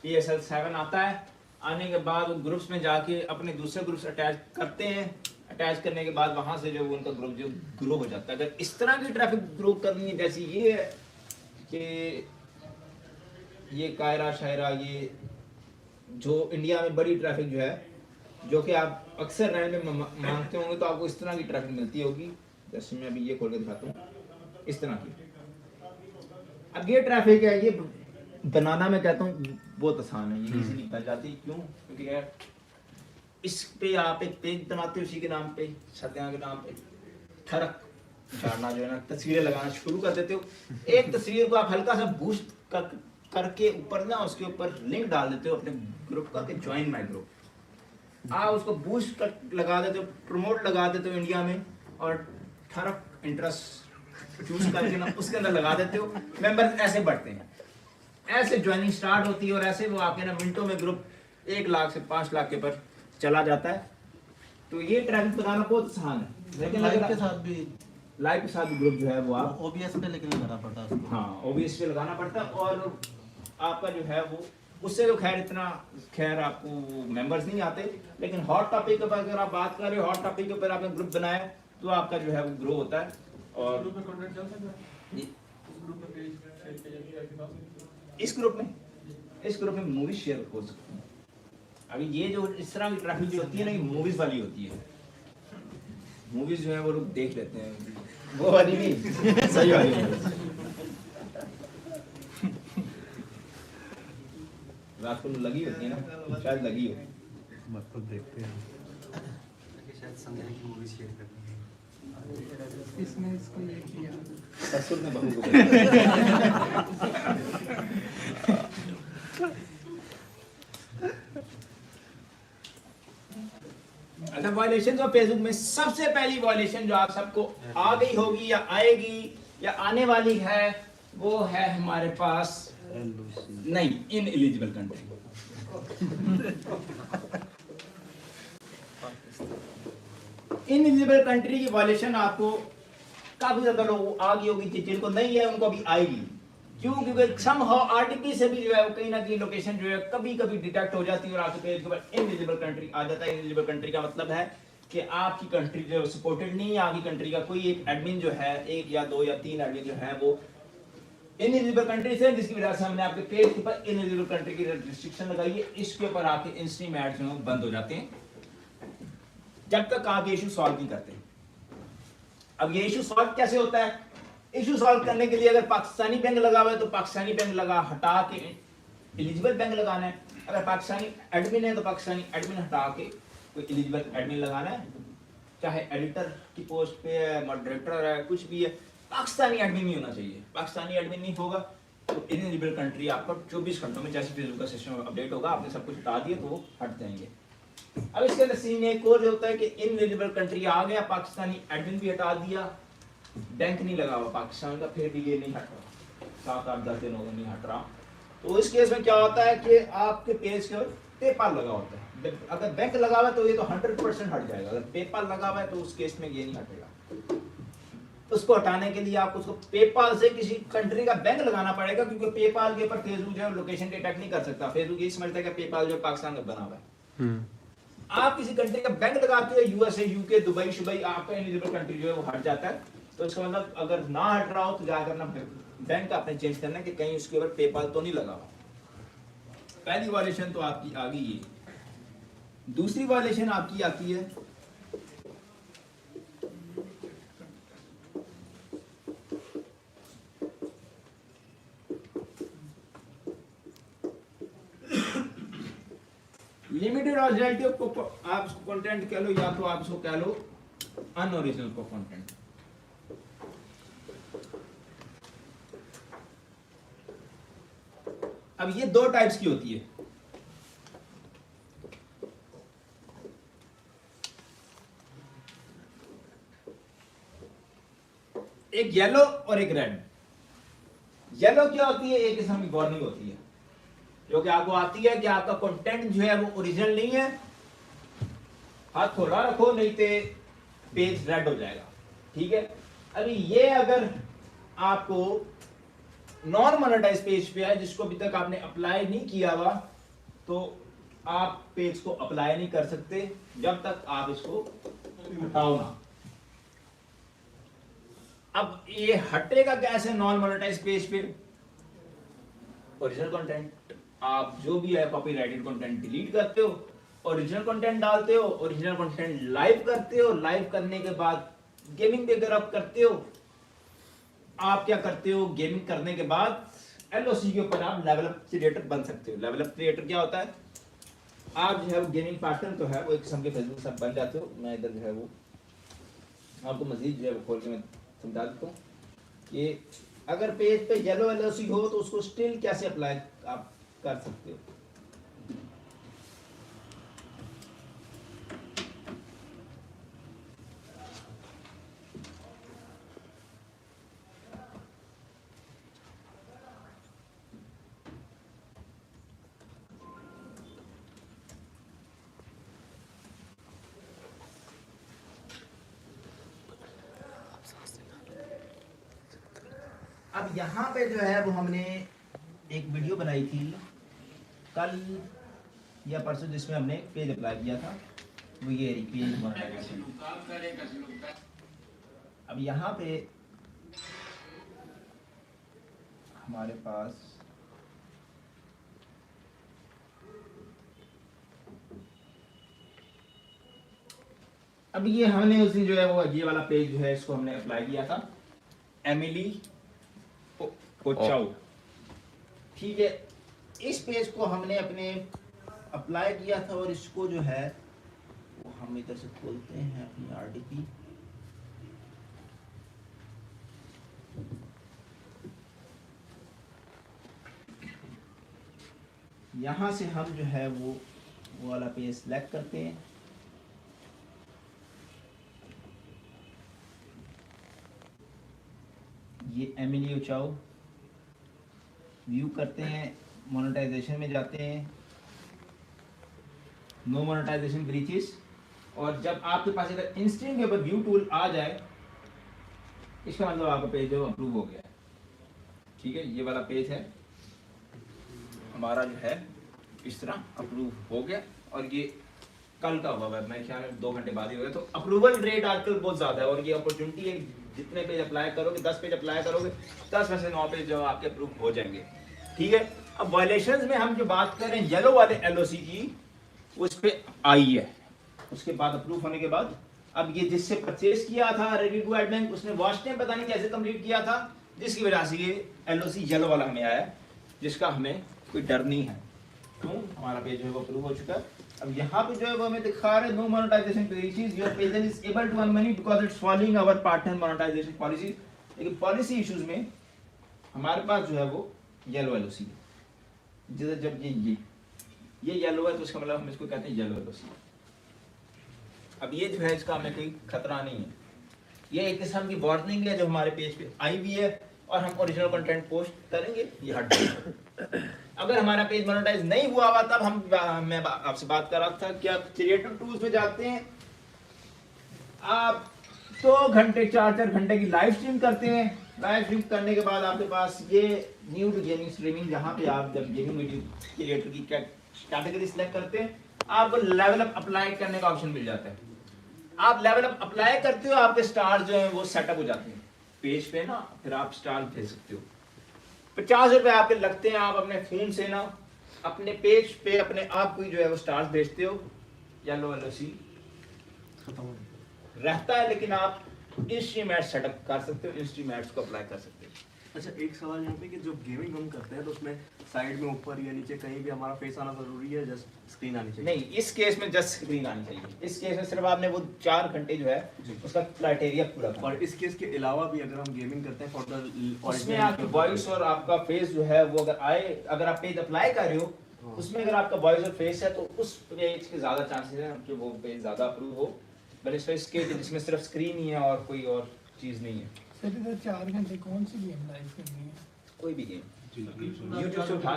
PSL 7 आता है, आने के बाद वो ग्रुप्स में जाके अपने दूसरे ग्रुप्स अटैच करते हैं। अटैच करने के बाद वहां से जो उनका ग्रुप जो ग्रो हो जाता है। अगर इस तरह की ट्रैफिक ग्रो करनी है जैसी ये है कि ये कायरा शायरा, ये जो इंडिया में बड़ी ट्रैफिक जो है, जो कि आप अक्सर रैंड में मांगते होंगे, तो आपको इस तरह की ट्रैफिक मिलती होगी। जैसे मैं अभी ये खोल के दिखाता हूँ, इस तरह की। अब ये ट्रैफिक है, ये बनाना मैं कहता हूँ बहुत आसान है, ये इजीली बन जाती है। क्यों? क्योंकि यार इस पे आप एक पेज बनाते हो उसी के नाम पे, सत्या के नाम पे, ठरक झाड़ना जो है ना, तस्वीरें लगाना शुरू कर देते हो। एक तस्वीर को आप हल्का सा बूस्ट करके ऊपर ना उसके ऊपर लिंक डाल देते हो अपने ग्रुप का कि ज्वाइन माय ग्रुप। आप उसको बूस्ट कर लगा देते हो, प्रमोट लगा देते हो इंडिया में, और ठरक इंटरेस्ट चूज करके ना उसके अंदर लगा देते हो। मेंबर्स ऐसे बढ़ते हैं, ऐसे ज्वाइनिंग स्टार्ट होती है, और ऐसे वो आपके ना मिनटों में ग्रुप 1 लाख से 5 लाख के पर चला जाता है। तो ये ट्रैफिक बनाना बहुत आसान है, लेकिन लाइव के साथ भी ग्रुप जो है वो आप OBS पे लेकिन लगाना पड़ता है उसको। हाँ OBS पे लगाना पड़ता है, और आपका जो है वो उससे तो खैर इतना आपको मेंबर्स नहीं आते। लेकिन हॉट टॉपिक पर अगर आप बात कर रहे हो, हॉट टॉपिक के ऊपर आपने ग्रुप बनाया तो आपका जो है वो ग्रो होता है। और ग्रुप में कंटेंट चल सकता है, ग्रुप में पेज शेयर किया जाती है आपके पास। इस ग्रुप में मूवी शेयर हो सकती है। अभी ये जो इस तरह की ट्रैफिक जो होती है ना, ये मूवीज वाली होती है। मूवीज जो है वो लोग देख लेते हैं, वो वाली नहीं, सही वाली। रात को लगी होती है ना, शायद लगी हो। मतलब देखते हैं शायद संजय की मूवी शेयर करनी है। इसने इसको ये किया, ससुर ने बहू को बताया। अच्छा, वायलेशन ऑफ फेसबुक में सबसे पहली वायलेशन जो आप सबको आ गई होगी या आएगी या आने वाली है, वो है हमारे पास नहीं, in eligible country. In eligible country की वायलेशन आपको काफी ज्यादा लोग आ गई होगी, जिनको नहीं है उनको भी आएगी। क्यों? क्योंकि समहाउ RTP से भी जो है वो कहीं ना कहीं लोकेशन जो है कभी कभी डिटेक्ट हो जाती है, और आपके पेज के ऊपर इनएलिजिबल कंट्री आ जाता है। इनएलिजिबल कंट्री का मतलब है कि आपकी कंट्री जो सपोर्टेड नहीं है, आपकी कंट्री का कोई एक एडमिन जो है, 1 या 2 या 3 एडमिन जो है वो इनएलिजिबल कंट्री से, जिसकी वजह से हमने आपके पेज के ऊपर इनएलिजिबल कंट्री की रिस्ट्रिक्शन लगाई है। इसके ऊपर आपके इंस्ट्रीम एड्स जो हैं बंद हो जाते हैं जब तक आप ये इशू सॉल्व नहीं करते। अब ये इशू सॉल्व कैसे होता है? इशू सॉल्व करने के लिए अगर पाकिस्तानी बैंक लगा हुआ है तो पाकिस्तानी बैंक लगा हटा के एलिजिबल बैंक लगाना है। अगर पाकिस्तानी एडमिन है तो पाकिस्तानी एडमिन हटा के कोई एलिजिबल एडमिन लगाना है, चाहे एडिटर की पोस्ट पे है, मॉडरेटर है, कुछ भी है, पाकिस्तानी एडमिन नहीं होना चाहिए। पाकिस्तानी एडमिन नहीं होगा तो इनएलिजिबल कंट्री आपको 24 घंटों में जैसे फेसबुक का सिस्टम अपडेट होगा, आपने सब कुछ हटा दिया तो वो हट जाएंगे। अब इसके अंदर सीन एक और होता है कि इनएलिजिबल कंट्री आ गया, पाकिस्तानी एडमिन भी हटा दिया, बैंक नहीं लगा हुआ पाकिस्तान का, फिर भी ये नहीं हट रहा, 7-8-10 दिन हो गए नहीं हट रहा। तो इस केस में क्या होता है कि आपके पेज के ऊपर पेपाल लगा होता है। अगर बैंक लगा हुआ है तो ये तो 100% हट जाएगा, अगर पेपाल लगा हुआ है तो उस केस में ये नहीं हटेगा। उसको हटाने के लिए आपको उसको पेपाल से किसी कंट्री का बैंक लगाना पड़ेगा, क्योंकि पेपाल के ऊपर फेसबुक जो है लोकेशन डिटेक्ट नहीं कर सकता। फेसबुक ये समझता है कि पेपाल जो पाकिस्तान का बना हुआ है। आप किसी कंट्री का बैंक लगाते हो, USA, UK, दुबई शुबई, आपका एलिजिबल कंट्री जो है वो हट जाता है। तो इसका मतलब अगर ना हट रहा हो तो क्या करना, बैंक आपने चेंज करना है कि कहीं उसके ऊपर पेपाल तो नहीं लगा हुआ। पहली वायलेशन तो आपकी आ गई ये। दूसरी वायलेशन आपकी आती है लिमिटेड ऑरिजिनलिटी ऑफ, आप उसको कंटेंट कह लो या तो आप उसको कह लो अनओरिजिनल को कंटेंट। अब ये दो टाइप्स की होती है, एक येलो और एक रेड। येलो क्या होती है, एक किस्म की वार्निंग होती है जो कि आपको आती है कि आपका कंटेंट जो है वो ओरिजिनल नहीं है, हाथ थोड़ा रखो नहीं तो पेज रेड हो जाएगा। ठीक है, अभी ये अगर आपको नॉन मोनेटाइज पेज पे है जिसको अभी तक आपने अप्लाई नहीं किया हुआ, तो आप पेज को अप्लाई नहीं कर सकते जब तक आप इसको हटाओ ना। अब ये हटेगा कैसे नॉन मोनेटाइज पेज पे? ओरिजिनल कंटेंट आप जो भी है कॉपीराइटेड कंटेंट डिलीट करते हो, ओरिजिनल कंटेंट डालते हो, ओरिजिनल कंटेंट लाइव करते हो, लाइव करने के बाद गेमिंग वगैरह आप करते हो। आप क्या करते हो, गेमिंग करने के बाद एलओसी के ऊपर आप लेवल अप क्रिएटर बन सकते हो। लेवल अप क्रिएटर क्या होता है, आप जो है वो गेमिंग पार्टनर तो है वो एक किस्म के फेसबुक सब बन जाते हो। मैं इधर जो है वो आपको मजीद जो है वो खोल के मैं समझा देता हूँ कि अगर पेज पे येलो एलओसी हो तो उसको स्टिल कैसे अप्लाई आप कर सकते हो। अब यहाँ पे जो है वो हमने एक वीडियो बनाई थी कल या परसों जिसमें हमने पेज अप्लाई किया था, वो ये पेज मोनेटाइजेशन। अब यहाँ पे हमारे पास अब ये हमने उसी जो है वो ये वाला पेज जो है इसको हमने अप्लाई किया था, एमिली कोचाऊ। ठीक है, इस पेज को हमने अपने अप्लाई किया था और इसको जो है वो हम इधर से खोलते हैं अपनी आरडीपी। यहां से हम जो है वो वाला पेज सिलेक्ट करते हैं। ये एमिली कोचाऊ व्यू करते हैं, मोनेटाइजेशन में जाते हैं, नो मोनेटाइजेशन ब्रीचेस, और जब आपके पास इधर इंस्टेंट के ऊपर व्यू टूल आ जाए इसका मतलब आपका पेज जो अप्रूव हो गया है। ठीक है, ये वाला पेज है हमारा जो है इस तरह अप्रूव हो गया और ये कल का हुआ है, मैं ख्याल में 2 घंटे बाद ही हो गया। तो अप्रूवल रेट आजकल बहुत ज़्यादा है और ये अपॉर्चुनिटी है, जितने पेज अप्लाई करोगे 10 पेज अप्लाई करोगे 10 में से 9 पेज जो आपके अप्रूव हो जाएंगे। ठीक है, अब वायलेशंस में हम जो बात कर रहे हैं येलो वाले एलओसी की, उस पे आई है, उसके बाद अप्रूव होने के बाद अब ये जिससे परचेज किया था रेडी टू एड बैंक, उसने वॉच टाइम पता नहीं कैसे कंप्लीट किया था, जिसकी वजह से ये एलओसी येलो वाला हमें आया है, जिसका हमें कोई डर नहीं है। क्यों, हमारा पेज जो है वो अप्रूव हो चुका है। अब यहाँ पे जो है वो हमें दिखा रहे no monetization policies, your page is able to earn money because it's following our partner monetization policy. लेकिन पॉलिसी इश्यूज में हमारे पास जो है वो येलो एलओसी है। जब ये येलो है तो उसका मतलब हम इसको कहते हैं येलो एलओसी। अब ये जो है इसका हमें कोई खतरा नहीं है, ये एक किस्म की वार्निंग है जो हमारे पेज पे आई हुई है और हम ओरिजिनल कंटेंट पोस्ट करेंगे ये हट जाएगा। अगर हमारा पेज मोनेटाइज नहीं हुआ हुआ तब मैं आपसे बात कर रहा था कि आप क्रिएटिव टूल्स में जाते हैं, आप 2 घंटे 4 घंटे की लाइव स्ट्रीम करते हैं। लाइव स्ट्रीम करने के बाद आपके पास ये न्यू टू गेमिंग स्ट्रीमिंग, जहाँ पे आप जब गेमिंग वीडियो क्रिएटर की कैटेगरी सिलेक्ट करते हैं आपको लेवल अप अप्लाई करने का ऑप्शन मिल जाता है। आप लेवल अप अप्लाई करते हो, आपके स्टार जो है वो सेटअप हो जाते हैं पेज पे ना, फिर आप स्टार भेज सकते हो। 50 रुपए आपके लगते हैं, आप अपने फोन से ना अपने पेज पे अपने आप को जो है वो स्टार्स भेजते हो, येलो एलओसी खत्म रहता है, लेकिन आप इंस्ट्रीमेट सेटअप कर सकते हो, इंस्ट्रीमेट्स को अप्लाई कर सकते हो। अच्छा, एक सवाल यहाँ पे कि जो गेमिंग हम करते हैं तो उसमें साइड में ऊपर या नीचे कहीं भी हमारा फेस आना जरूरी है, जस्ट स्क्रीन आनी चाहिए। नहीं, इस केस में जस्ट स्क्रीन आनी चाहिए। इस केस में सिर्फ आपने वो 4 घंटे जो है उसका क्राइटेरिया पूरा करना है। और इस केस के अलावा भी अगर हम गेमिंग करते हैं फॉर द उसमें आपकी वॉइस और आपका फेस जो है वो अगर आए, अगर आप पेज अप्लाई कर रहे हो हाँ। उसमें अगर आपका वॉइस और फेस है तो उस पेज के ज्यादा चांसेस हैं कि वो पेज ज्यादा अप्रूव हो। बल्कि इसके जिसमें सिर्फ स्क्रीन ही है और कोई और चीज नहीं है। सर इधर 4 घंटे कौन सी गेम लाइव करनी है? कोई भी गेम YouTube से उठा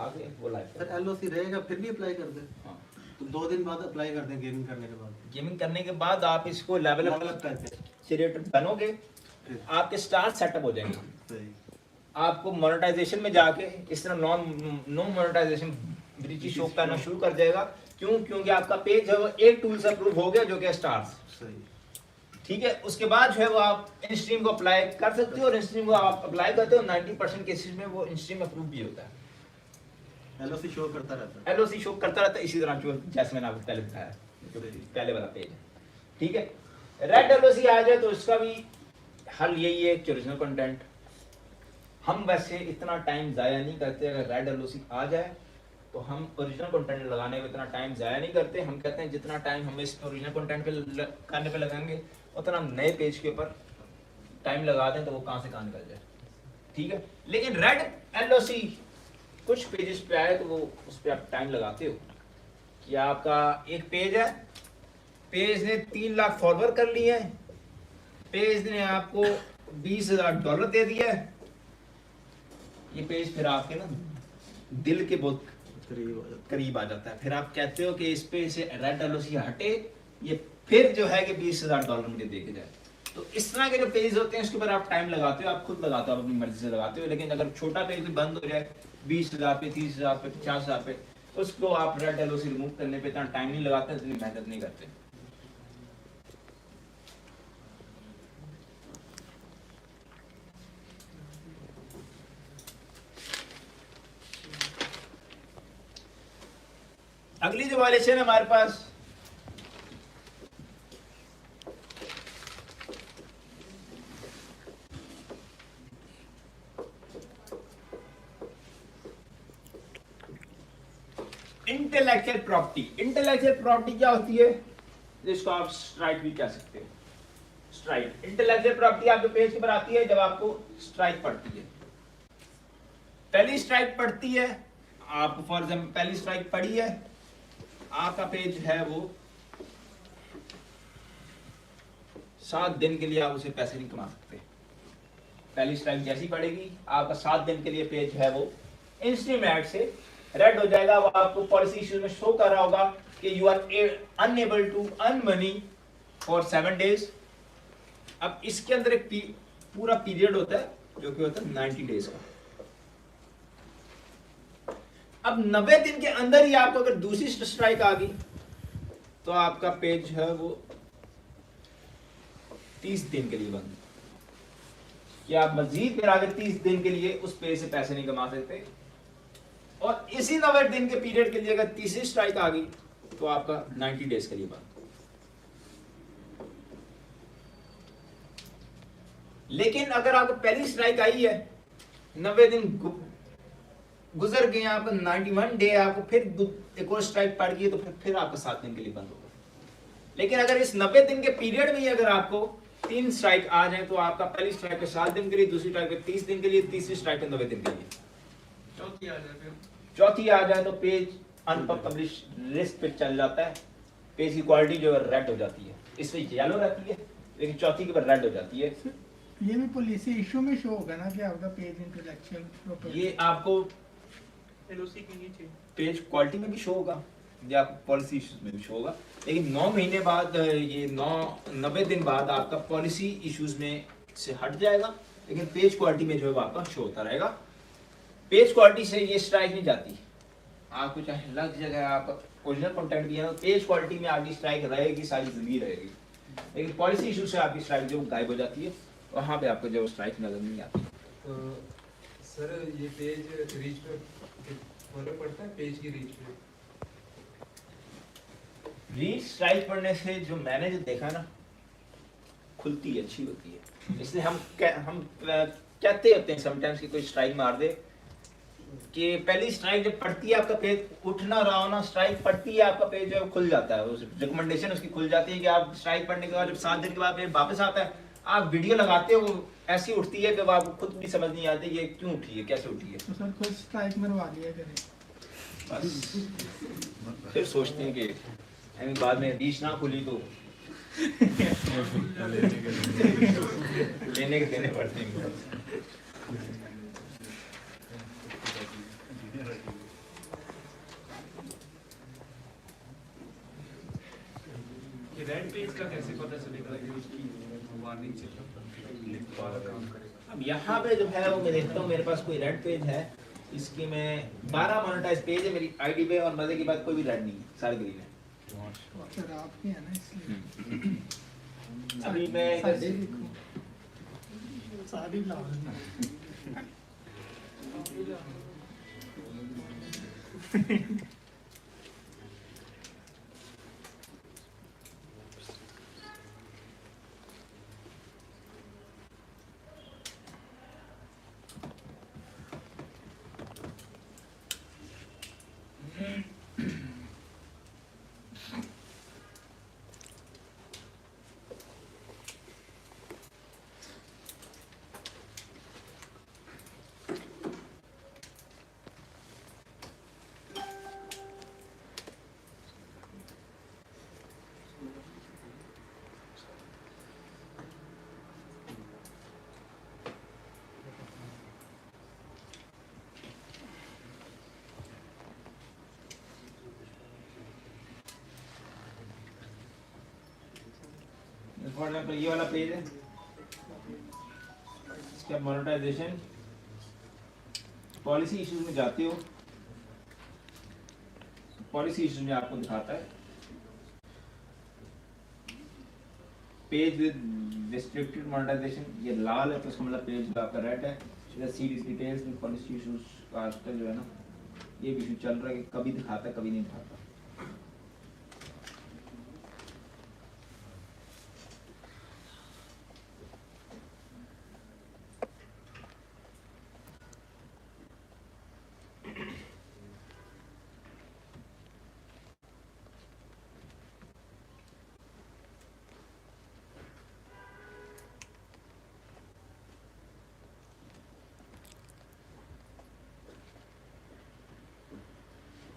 के वो लाइव सर एलओसी रहेगा फिर भी अप्लाई कर दे। हाँ। तो 2 दिन बाद अप्लाई कर दें गेमिंग करने के बाद। गेमिंग करने के बाद आप इसको लेवल अप लेवल अप करके क्रिएटर बनोगे, फिर आपके स्टार सेटअप हो जाएंगे। सही। आपको मोनेटाइजेशन में जाके इस तरह नो मोनेटाइजेशन ब्रीच शो करना शुरू कर जाएगा। क्यों? क्योंकि आपका पेज है वो एक टूल से अप्रूव हो गया जो कि स्टार्स। सही। ठीक है, उसके बाद जो है वो आप इनस्ट्रीम को अप्लाई कर सकते हो और इनस्ट्रीम को आप अप्लाई करते हो 90% केसेस में वो इनस्ट्रीम अप्रूव भी होता है। एलओसी शो करता रहता है। एलओसी शो करता रहता है इसी तरह जो जैसे मैंने आपको पहले बताया, जो पहले वाला पेज है। ठीक है, रेड एलओसी आ जाए तो इसका भी हल यही है कि ओरिजिनल कंटेंट। हम वैसे इतना टाइम जाया नहीं करते। अगर रेड एलओसी आ जाए तो हम ओरिजिनल कंटेंट लगाने में इतना टाइम जाया नहीं करते। हम कहते हैं जितना टाइम हम इस ओरिजिनल कंटेंट पे करने पे लगाएंगे उतना हम नए पेज के ऊपर टाइम लगा दें तो वो कहां से कहां निकल जाए। ठीक है, लेकिन रेड एलओसी कुछ पेजेस पे आए तो वो उस पर आप टाइम लगाते हो कि आपका एक पेज है, पेज ने 3 लाख फॉलोअर कर लिए हैं, पेज ने आपको $20,000 दे दिया है। ये पेज फिर आपके ना दिल के बहुत करीब आ जाता है। फिर आप कहते हो कि इस पे से रेड एलओसी हटे, ये फिर जो है कि $20,000 मुझे दे के जाए। तो इस तरह के जो पेज होते हैं उसके ऊपर आप टाइम लगाते हो, आप खुद लगाते हो, आप अपनी मर्जी से लगाते हो। लेकिन अगर छोटा पेज भी बंद हो जाए 20,000 पे, 30,000 पे, 50,000 पे, उसको आप रेड एलओसी रिमूव करने पे इतना टाइम नहीं लगाते, इतनी मेहनत नहीं करते। अगली जो वायलेशन है हमारे पास इंटेलेक्चुअल प्रॉपर्टी। इंटेलेक्चुअल प्रॉपर्टी क्या होती है? जिसको आप स्ट्राइक भी कह सकते हैं। स्ट्राइक इंटेलेक्चुअल प्रॉपर्टी आपके पेज के ऊपर आती है जब आपको स्ट्राइक पड़ती है। पहली स्ट्राइक पड़ती है आपको, फॉर एग्जाम्पल पहली स्ट्राइक पड़ी है, आपका पेज है वो 7 दिन के लिए आप उसे पैसे नहीं कमा सकते। पहली स्ट्राइक जैसी पड़ेगी आपका 7 दिन के लिए पेज है वो इंस्ट्रीमेट से रेड हो जाएगा। वो आपको पॉलिसी इश्यूज में शो कर रहा होगा कि you are unable to earn money for 7 days. अब इसके अंदर एक पूरा पीरियड होता है जो कि होता है 90 डेज का। अब 90 दिन के अंदर ही आपको अगर दूसरी स्ट्राइक आ गई तो आपका पेज है वो 30 दिन के लिए बंद। कि आप मजीद फिर आगे 30 दिन के लिए उस पेज से पैसे नहीं कमा सकते। और इसी 90 दिन के पीरियड के लिए अगर तीसरी स्ट्राइक आ गई तो आपका 90 डेज के लिए बंद। लेकिन अगर आपको पहली स्ट्राइक आई है, 90 दिन गुजर गए, आपको 91 डे आपको फिर एक और स्ट्राइक पड़ गई तो फिर आपका 7 दिन के लिए बंद होगा। लेकिन अगर इस 90 दिन के पीरियड में ही अगर आपको 3 स्ट्राइक आ जाए तो आपका पहली स्ट्राइक पे 7 दिन के लिए, दूसरी स्ट्राइक पे 30 दिन के लिए, तीसरी स्ट्राइक पे 90 दिन के लिए, चौथी आ जाए तो पेज अनपब्लिश लिस्ट पे चल जाता है। पेज की क्वालिटी जो है रेड हो जाती है, इसमें येलो रहती है लेकिन चौथी के ऊपर रेड हो जाती है। ये भी पॉलिसी इशू में शो होगा ना कि आपका पेज इंटेलेक्चुअल प्रॉपर्टी, ये आपको एलओसी के नीचे पेज क्वालिटी में भी शो होगा या पॉलिसी इश्यूज में भी शो होगा। लेकिन 9 महीने बाद, ये 90 दिन बाद आपका पॉलिसी इश्यूज में से हट जाएगा, लेकिन पेज क्वालिटी में जो है आपका शो होता रहेगा। पेज क्वालिटी से ये स्ट्राइक नहीं जाती। आपको चाहे लग जगह आप ओरिजिनल कंटेंट भी है ना, पेज क्वालिटी में आपकी स्ट्राइक रहेगी, सारी जिंदगी रहेगी। लेकिन पॉलिसी इशू से आपकी स्ट्राइक जो गायब हो जाती है, वहाँ पे आपको जो स्ट्राइक नजर नहीं आती। तो सर ये पेज रीच पे फर्क पड़ता है, पेज की रीच पे? रीच स्ट्राइक पड़ने से जो मैंने जो देखा ना, खुलती है, अच्छी होती है। इसलिए हम कहते होते हैं समटाइम्स कि कोई स्ट्राइक मार दे, कि पहली स्ट्राइक जब पड़ती है आपका पेज उठ ना रहा हो ना, स्ट्राइक पड़ती है आपका पेज जो है खुल जाता है, उस रिकमेंडेशन उसकी खुल जाती है कि आप स्ट्राइक पड़ने के बाद जब 7 दिन के बाद पेज वापस आता है, आप वीडियो लगाते हो वो ऐसी उठती है कि वो आपको खुद भी समझ नहीं आती ये क्यों उठी है, कैसे उठी है। तो सर खुद स्ट्राइक मरवा लिया करें। बस फिर सोचते हैं कि अभी बाद में बीच ना खुली तो लेने के देने पड़ते हैं। कि रेड पेज का कैसे पता चलेगा कि उसकी वार्निंग चल काम करेगा? अब यहाँ पे जो है वो मैं देखता हूँ मेरे पास कोई रेड पेज है, इसकी मैं 12 मोनेटाइज पेज है मेरी आईडी पे और मजे की बात कोई भी रेड नहीं है, सारे ग्रीन है। सर आपके है ना इसलिए अभी मैं सारे देखो सारी लाओ। फॉर एग्जांपल ये वाला पेज है, इसका मोनेटाइजेशन पॉलिसी इश्यूज में जाते हो, पॉलिसी इश्यूज में आपको दिखाता है पेज विद रिस्ट्रिक्टेड मोनेटाइजेशन, ये लाल है तो इसका मतलब पेज आपका रेड है। सीरीज डिटेल्स में पॉलिसी इश्यूज का आजकल जो है ना ये भी इशू चल रहा है कि कभी दिखाता है कभी नहीं दिखाता।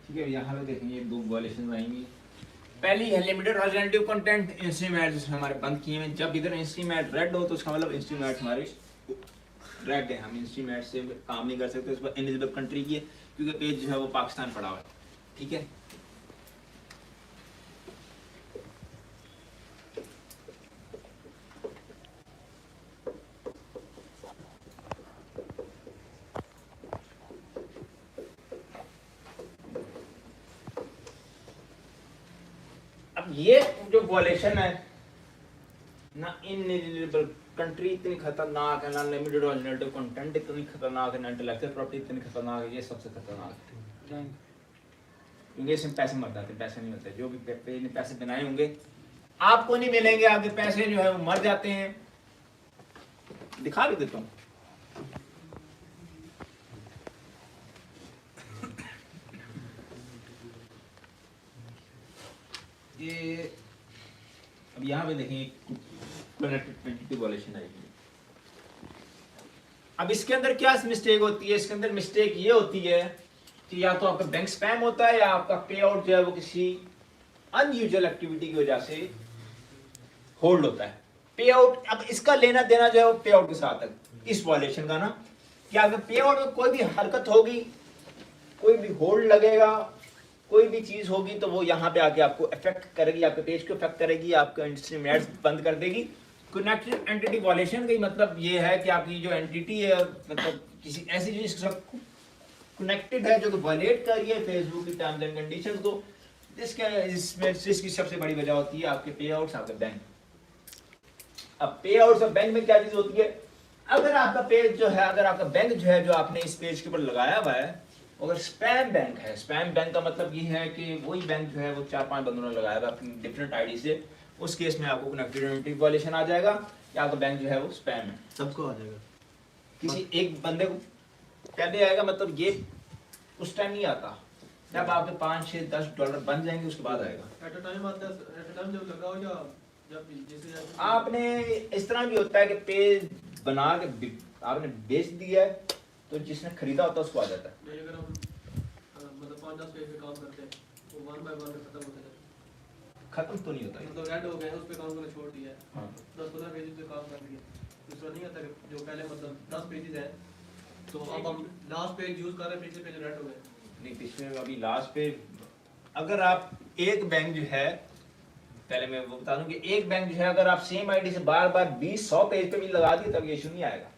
ठीक है, यहाँ पे देखेंगे दो वायलेशन आएंगी। पहली है limited alternative content, instream ads हमारे बंद किए हैं। जब इधर इंस्ट्रीम एड रेड हो तो उसका मतलब इंस्ट्रीम एड्स हमारे रेड है, हम इंस्ट्रीम एड से काम नहीं कर सकते। उस पर इनएलिजिबल कंट्री की है क्योंकि पेज जो है वो पाकिस्तान पड़ा हुआ है। ठीक है, अब ये जो वॉलेशन है ना, इनएलिजिबल कंट्री इतनी खतरनाक है ना, लिमिटेड अल्टरनेटिव कंटेंट इतनी खतरनाक है ना, इंटेलेक्चुअल प्रॉपर्टी इतनी खतरनाक है, ये सबसे खतरनाक है क्योंकि इसमें पैसे मर जाते, पैसे नहीं होते। जो भी पेज ने पैसे बनाए होंगे आपको नहीं मिलेंगे, आपके पैसे जो है वो मर जाते हैं। दिखा भी देता हूँ, ये अब यहाँ पे देखें कनेक्टेड वॉलेशन आएगी। अब इसके अंदर क्या मिस्टेक होती है, इसके अंदर मिस्टेक ये होती है कि या तो आपका बैंक स्पैम होता है या आपका पे आउट जो है वो किसी अनयूजुअल एक्टिविटी की वजह से होल्ड होता है। पे आउट, अब इसका लेना देना जो है वो पे आउट के साथ है इस वॉलेशन का ना, कि आपके पे आउट में कोई भी हरकत होगी, कोई भी होल्ड लगेगा, कोई भी चीज होगी तो वो यहाँ पे आके आपको इफेक्ट करेगी, आपके पेज को इफेक्ट करेगी, आपका इंस्ट्रीम एड्स बंद कर देगी। कनेक्टेड एंटिटी वॉलेशन का मतलब ये है कि आपकी जो एंटिटी है मतलब किसी ऐसी चीज के साथ कनेक्टेड है जो कि वायलेट कर रही है फेसबुक की टर्म्स एंड कंडीशंस को। इसमें इसकी सबसे बड़ी वजह होती है आपके पे आउट्स, आपके बैंक। अब पे आउट्स और बैंक में क्या चीज होती है, अगर आपका पेज जो है, अगर आपका बैंक जो है जो आपने इस पेज के ऊपर लगाया हुआ है, अगर स्पैम बैंक है, स्पैम बैंक का मतलब ये है कि वही बैंक जो है वो 4-5 बंदों ने लगाया हुआ अपनी डिफरेंट आईडी से, उस केस में आपको कनेक्टेड एंटिटी वॉलेशन आ जाएगा या आपका बैंक जो है वो स्पैम है। सबको आ जाएगा। किसी एक बंदे को पहले आएगा, मतलब ये उस टाइम नहीं आता, जब आपके 5, 6, 10 डॉलर बन जाएंगे उसके बाद आएगा। एट अ टाइम आता है, एट अ टाइम जब लगाओ या जब जैसे आपने इस तरह भी होता है कि पेज बना के आपने बेच दिया है तो जिसने खरीदा होता है उसको आ जाता है। नहीं, अगर हम मतलब 5-10 पेज पे काम करते हैं तो 1 बाय 1 खत्म होता जाता है। खत्म तो नहीं होता है। मतलब रेड हो गए उस पे काम करना छोड़ दिया है, हाँ 10-15 पेज पे काम कर लिया, दूसरा नहीं आता कि जो पहले मतलब 10 पेजेस हैं तो अब हम लास्ट पेज यूज कर रहे हैं, पिछले पेज रेड हो गए। नहीं, पिछले में अभी लास्ट पे अगर आप एक बैंक जो है, पहले मैं वो बता दूं कि एक बैंक जो है अगर आप सेम आईडी से बार बार 20-100 पेज पे भी लगा दिए तब ये इशू नहीं आएगा।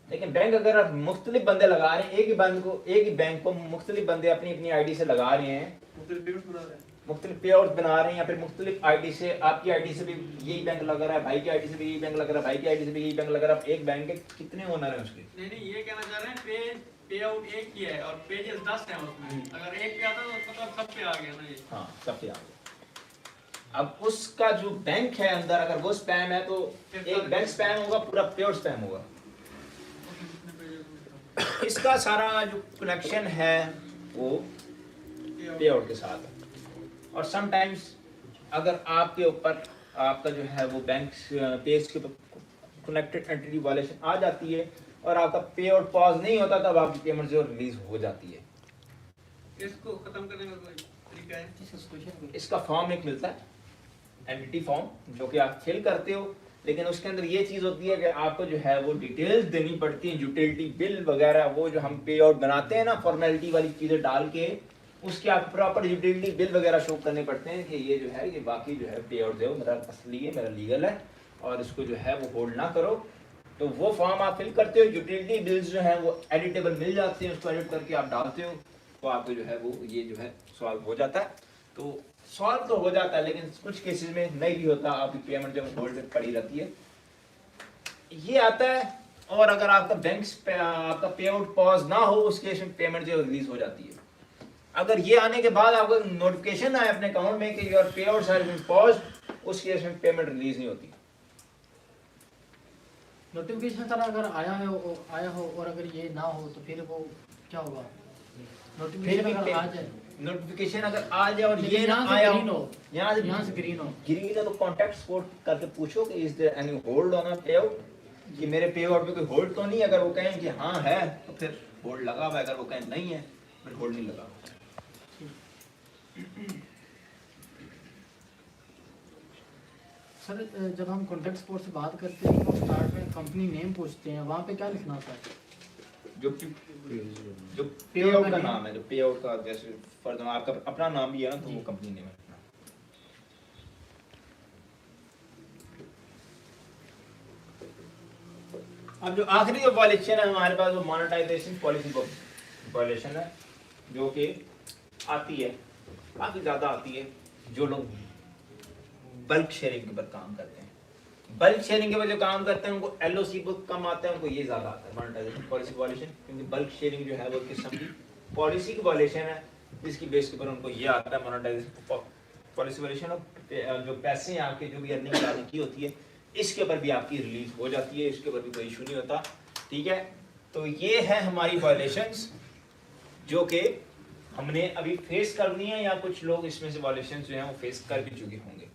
लेकिन बैंक अगर आप मुख्तलिफ बंदे लगा रहे हैं, एक ही बैंक को मुख्तलिफ बंदे अपनी अपनी आईडी से लगा रहे हैं, मुख्तलिफ पेज बना रहे हैं, मुख्तलिफ पेआउट बना रहे हैं, या फिर मुख्तलिफ आईडी से, आपकी आईडी से भी यही बैंक लग रहा है, भाई की आईडी से भी यही बैंक लग रहा है, भाई की आईडी से भी यही बैंक लग रहा है, एक बैंक के कितने ओनर हैं उसके? नहीं ये कहना चाह रहे हैं पे आउट एक ही है और पेजेस 10 हैं उसमें, अगर एक पे आता तो मतलब सब पे आ गया ना ये। हाँ, सबसे आगे। अब उसका जो बैंक है अंदर अगर वो स्पैम है तो एक बैंक स्पैम होगा, पूरा प्योर स्पैम होगा। इसका सारा जो कनेक्शन है वो पेआउट के साथ है। और समटाइम्स अगर आपके ऊपर आपका जो है वो बैंक पेज के कनेक्टेड एंटिटी वायलेशन आ जाती है और आपका पेआउट पॉज नहीं होता तब आपकी पेमेंट जो रिलीज हो जाती है। इसको खत्म करने का कोई तरीका है? इसका फॉर्म एक मिलता है, एंटिटी फॉर्म, जो कि आप फिल करते हो, लेकिन उसके अंदर ये चीज होती है कि आपको जो है वो डिटेल्स देनी पड़ती है, यूटिलिटी बिल वगैरह, वो जो हम पे आउट बनाते हैं ना फॉर्मेलिटी वाली चीजें डाल के, उसके आप प्रॉपर यूटिलिटी बिल वगैरह शो करने पड़ते हैं कि ये जो है ये बाकी जो है पे आउट है मेरा असली है, मेरा लीगल है और इसको जो है वो होल्ड ना करो। तो वो फॉर्म आप फिल करते हो, यूटिलिटी बिल्स जो हैं वो एडिटेबल मिल जाते हैं, उसको एडिट करके आप डालते हो तो आपको जो है वो ये जो है सॉल्व हो जाता है। तो सॉल्व तो हो जाता है लेकिन कुछ केसेस में नहीं भी होता, आपकी पेमेंट जब होल्ड पे पड़ी रहती है, ये आता है। और अगर आपका बैंक पे आपका पे आउट पॉज ना हो उस केस में पेमेंट जो रिलीज हो जाती है। अगर ये आने के बाद आपको नोटिफिकेशन आए अपने अकाउंट में कि your payout has been paused, उस केस में पेमेंट रिलीज नहीं होती। नोटिफिकेशन सर अगर आया हो और अगर ये ना हो तो फिर वो क्या होगा? नोटिफिकेशन अगर आ जाए, नोटिफिकेशन अगर आ जाए और ये ना यहाँ से आया ग्रीन हो, हो, यहाँ यहाँ से ग्रीन हो, ग्रीन है तो कांटेक्ट सपोर्ट करके पूछो कि is there any hold on a payout, कि मेरे पे आउट पे कोई होल्ड तो नहीं। अगर वो कहें कि हाँ है तो फिर होल्ड लगा हुआ है, अगर वो कहें नहीं है फिर होल्ड नहीं लगा। सर जब हम कॉन्टैक्ट सपोर्ट से बात करते हैं तो स्टार्ट में कंपनी नेम पूछते हैं, वहाँ पे क्या लिखना होता है? जो पे आउट का नाम है, जो पे आउट का, जैसे फॉर एग्जांपल आपका अपना नाम भी है ना तो वो कंपनी नेम है। अब जो आखिरी जो वायलेशन है हमारे पास वो मोनेटाइजेशन पॉलिसी वायलेशन है, जो कि आती है, काफी ज्यादा आती है। जो लोग बल्क शेयरिंग के ऊपर काम करते हैं, बल्क शेयरिंग के ऊपर जो काम करते हैं उनको एलओसी बहुत कम आता है, उनको ये ज्यादा आता है मोनेटाइजेशन पॉलिसी वायलेशन, क्योंकि बल्क शेयरिंग जो है वो किस्म की पॉलिसी की वायलेशन है जिसकी बेस के ऊपर उनको ये आता है मोनेटाइजेशन पॉलिसी वायलेशन। और जो पैसे हैं आपके जो भी अर्निंग लाने की होती है इसके ऊपर भी आपकी रिलीज हो जाती है, इसके ऊपर भी कोई इशू नहीं होता। ठीक है, तो ये है हमारी वायलेशंस जो कि हमने अभी फेस करनी है, या कुछ लोग इसमें से वायलेशंस जो हैं वो फेस कर भी चुके होंगे।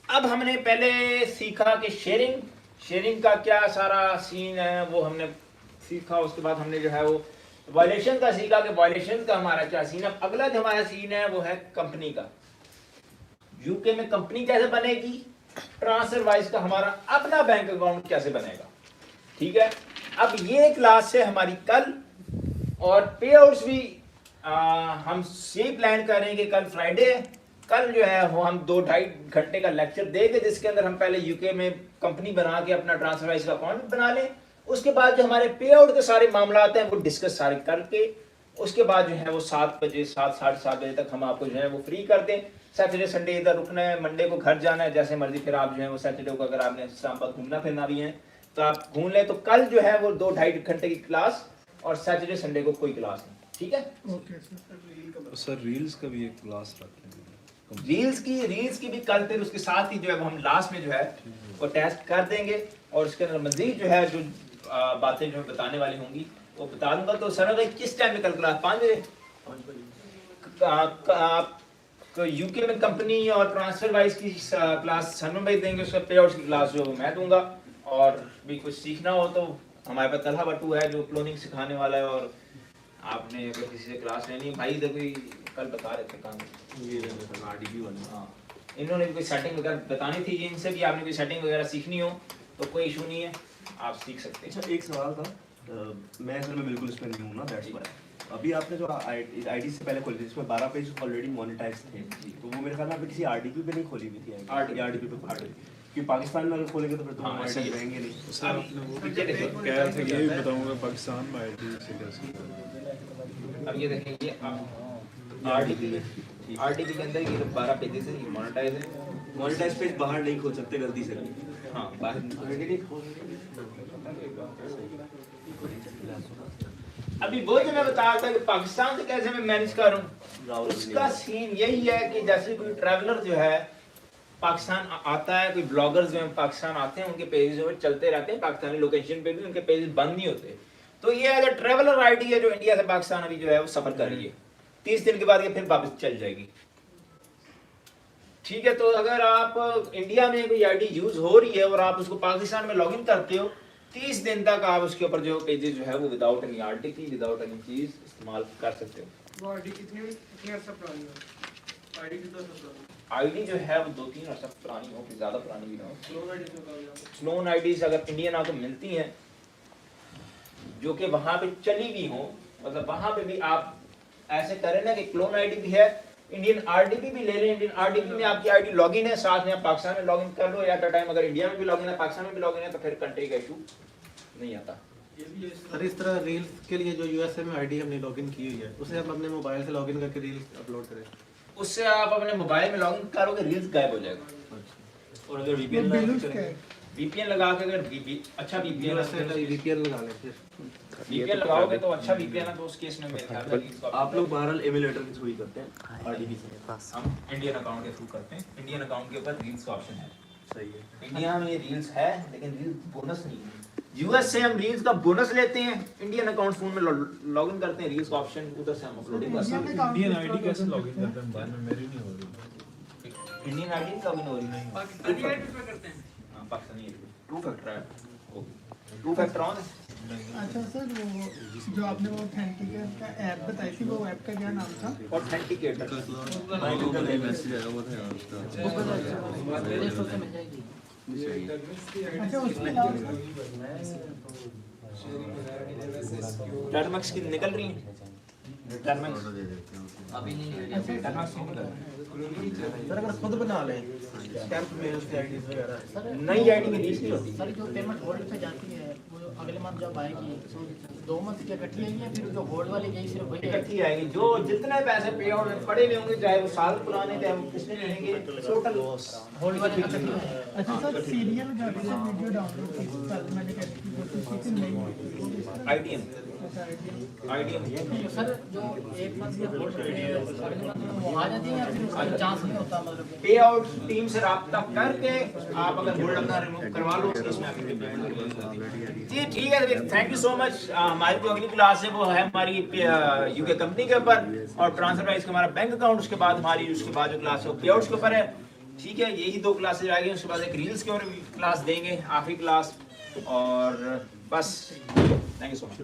अब हमने पहले सीखा कि शेयरिंग का क्या सारा सीन है वो हमने सीखा। उसके बाद हमने जो है वो वायलेशन का सीखा कि वायलेशन का हमारा क्या सीन है। अगला जो हमारा सीन है वो है कंपनी का। यूके में कंपनी कैसे बनेगी, ट्रांसफर वाइज का हमारा अपना बैंक अकाउंट कैसे बनेगा। ठीक है, अब ये क्लास है हमारी कल, और पे आउट्स भी हम यही प्लान कर रहे हैं कि कल फ्राइडे है, कल जो है वो हम 2-2.5 घंटे का लेक्चर देंगे जिसके अंदर हम पहले यूके में कंपनी बना के अपना ट्रांसफर वाइज का अकाउंट बना लें। उसके बाद जो हमारे पे आउट के सारे मामला आते हैं वो डिस्कस सारे करके उसके बाद जो है वो 7 बजे 7-7:30 बजे तक हम आपको जो है वो फ्री कर दें। सैटरडे संडे इधर रुकना है, मंडे को घर जाना है, जैसे मर्जी फिर आप जो है वो सैटरडे को अगर आपने इस्लामाबाद घूमना फिरना भी है तो आप घूम लें। तो कल जो है वो 2-2.5 घंटे की क्लास और सैटरडे संडे को कोई क्लास नहीं। ठीक है। Okay sir. सर रील्स का भी एक क्लास रखते हैं। रील्स की भी कल फिर उसके साथ ही जो है वो हम लास्ट में जो है वो टेस्ट कर देंगे और उसके अंदर मजीद जो है जो बातें जो बताने वाली होंगी वो बता दूंगा। तो सर भाई किस टाइम में कल क्लास 5 बजे आप यूके में कंपनी और ट्रांसफर वाइज की क्लास सनम भाई देंगे, उसका पे आउट की क्लास जो मैं दूंगा। और भी कुछ सीखना हो तो हमारे पास तलहा बट्टू है जो क्लोनिंग सिखाने वाला है। और आपने अगर किसी से क्लास लेनी है, भाई देखो कल बता रहे थे काम ये आरडीबी वाले, हाँ इन्होंने भी कोई सेटिंग वगैरह बतानी थी इनसे भी, आपने कोई सेटिंग वगैरह सीखनी हो तो कोई इशू नहीं है, आप सीख सकते हैं। अच्छा एक सवाल था, मैं असल में बिल्कुल इसमें नहीं हूँ ना, दैट्स व्हाई। अभी आपने जो आईडी से पहले खोली थी जिसमें 12 पेज ऑलरेडी मोनेटाइज थे, तो वो मेरे ख्याल में आपने किसी आरडीपी पे नहीं खोली हुई थी, आरडीपी पे खोली थी क्योंकि पाकिस्तान में अगर खोलेंगे तो फिर तो मोनेटाइज रहेंगे नहीं। सर आपने वो भी कह रहे थे कि ये बताऊंगा पाकिस्तान में आईडी से कैसे। अब ये देखेंगे आरडीपी के अंदर ये 12 पेजेस है, ये मोनेटाइज है। मोनेटाइज पेज बाहर नहीं खोल सकते गलती से। हाँ बाहर अभी वो जो मैं बता रहा था कि पाकिस्तान से कैसे मैं मैनेज करूं, उसका सीन यही है कि जैसे कोई ट्रैवलर जो है पाकिस्तान आता है, कोई ब्लॉगर्स जो हैं पाकिस्तान आते हैं, उनके पेजेस जो चलते रहते हैं पाकिस्तानी लोकेशन पे भी, उनके पेजेस बंद नहीं होते। तो ये एज ट्रैवलर आईडी है जो इंडिया से पाकिस्तान अभी जो है वो सफर कर रही है, 30 दिन के बाद ये फिर वापस चल जाएगी। ठीक है, तो अगर आप इंडिया में कोई आईडी यूज हो रही है और आप उसको पाकिस्तान में लॉगिन करते हो, 30 दिन तक आप उसके ऊपर जो पेजेस जो है वो without any RTP without any चीज इस्तेमाल कर सकते हो। वो आईडी कितनी अर्सा पुरानी है? आईडी कितना अर्सा पुरानी? आईडी जो है वो 2-3 अर्सा पुरानी हो, फिर ज्यादा पुरानी भी ना हो। क्लोन आईडी में कहा गया। क्लोन आईडीज अगर इंडियन आपको मिलती हैं जो कि वहां पे चली भी हो, मतलब वहां पे भी आप ऐसे करें ना कि क्लोन आईडी भी है, इंडियन आरडीपी भी ले लें। इंडियन आरडीपी में आपकी आईडी लॉगिन है, साथ में आप पाकिस्तान में लॉगिन कर लो, या एट अ टाइम अगर इंडिया में भी लॉगिन है पाकिस्तान में भी लॉगिन है तो फिर कंट्री का इशू नहीं आता। सर इस तरह रील्स के लिए जो यूएसए में आईडी हमने लॉगिन की हुई है, उसे हम अपने मोबाइल से लॉगिन करके रील्स अपलोड करें, उससे आप अपने मोबाइल में लॉगिन करोगे रील्स गायब हो जाएगा। और अगर वीपीएन लगा के अगर अच्छा वीपीएन लगा लें फिर वीपीएन लगाओगे तो अच्छा वीपीएन है, तो उस केस में मेरे ख्याल में आप लोग बहरहाल एमुलेटर के थ्रू ही करते हैं आरडीबी से? हम इंडियन अकाउंट के थ्रू करते हैं। इंडियन अकाउंट के ऊपर रील्स का ऑप्शन है। सही है। इंडिया में रील्स है लेकिन रील्स बोनस नहीं है। यूएस से हम रील्स का बोनस लेते हैं, इंडियन अकाउंट फोन में लॉगिन करते हैं, रील्स का ऑप्शन उधर से हम अपलोडिंग करते हैं। इंडियन आईडी कैसे लॉगिन करते हैं बाद में? मेरी नहीं हो रही। इंडियन आईडी लॉगिन हो रही है, पाकिस्तानी आईडी पे करते हैं। हां पाकिस्तानी आईडी 2 फैक्टर है, 2 फैक्टर ऑन है। अच्छा सर, वो जो आपने वो ऑथेंटिकेट का ऐप बताई थी, वो ऐप का क्या नाम था? ऑथेंटिकेटर मैसेज आया हुआ था यार उसका। प्ले स्टोर से मिल जाएगी। अच्छा उसके अलावा टर्मक्स की निकल रही है, टर्मक्स अभी नहीं है। टर्मक्स नहीं निकल रही। सर अगर खुद बना लें स्टैम्प में उसकी आईडीज वगैरह, सर नई आईडी में रीच नहीं होती। सर जो पेमेंट होल्ड पे जाती है वो अगले मंथ जब आएगी 2 मंथ की इकट्ठी आएगी या फिर जो होल्ड वाली गई सिर्फ वही आएगी? इकट्ठी आएगी। जो जितने पैसे पे आउट में पड़े हुए होंगे, चाहे वो साल पुराने चाहे वो पिछले रहेंगे, टोटल होल्ड वाली इकट्ठी है। अच्छा सर, सीरियल गाड़ी से वीडियो डाउनलोड की थी कल मैंने कैसे नहीं? आईडीएम आईडीएम तो सर जो एक मंथ की होल्ड पे अगले मंथ में वो आ जाती है या फिर उसका चांस नहीं होता? मतलब पे आउट टीम से राब्ता करके आप अगर होल्ड अपना रिमूव करवा लो तो इसमें आपकी पेमेंट जी ठीक है। Thank you so much. हमारी जो अगली क्लास है वो है हमारी यूके कंपनी के ऊपर और ट्रांसफर प्राइस का हमारा बैंक अकाउंट, उसके बाद हमारी उसके बाद जो क्लास है वो पे आउट्स के ऊपर है। ठीक है, यही 2 क्लासेज आएगी, उसके बाद एक रील्स के ऊपर क्लास देंगे आखिरी क्लास, और बस थैंक यू सो मच।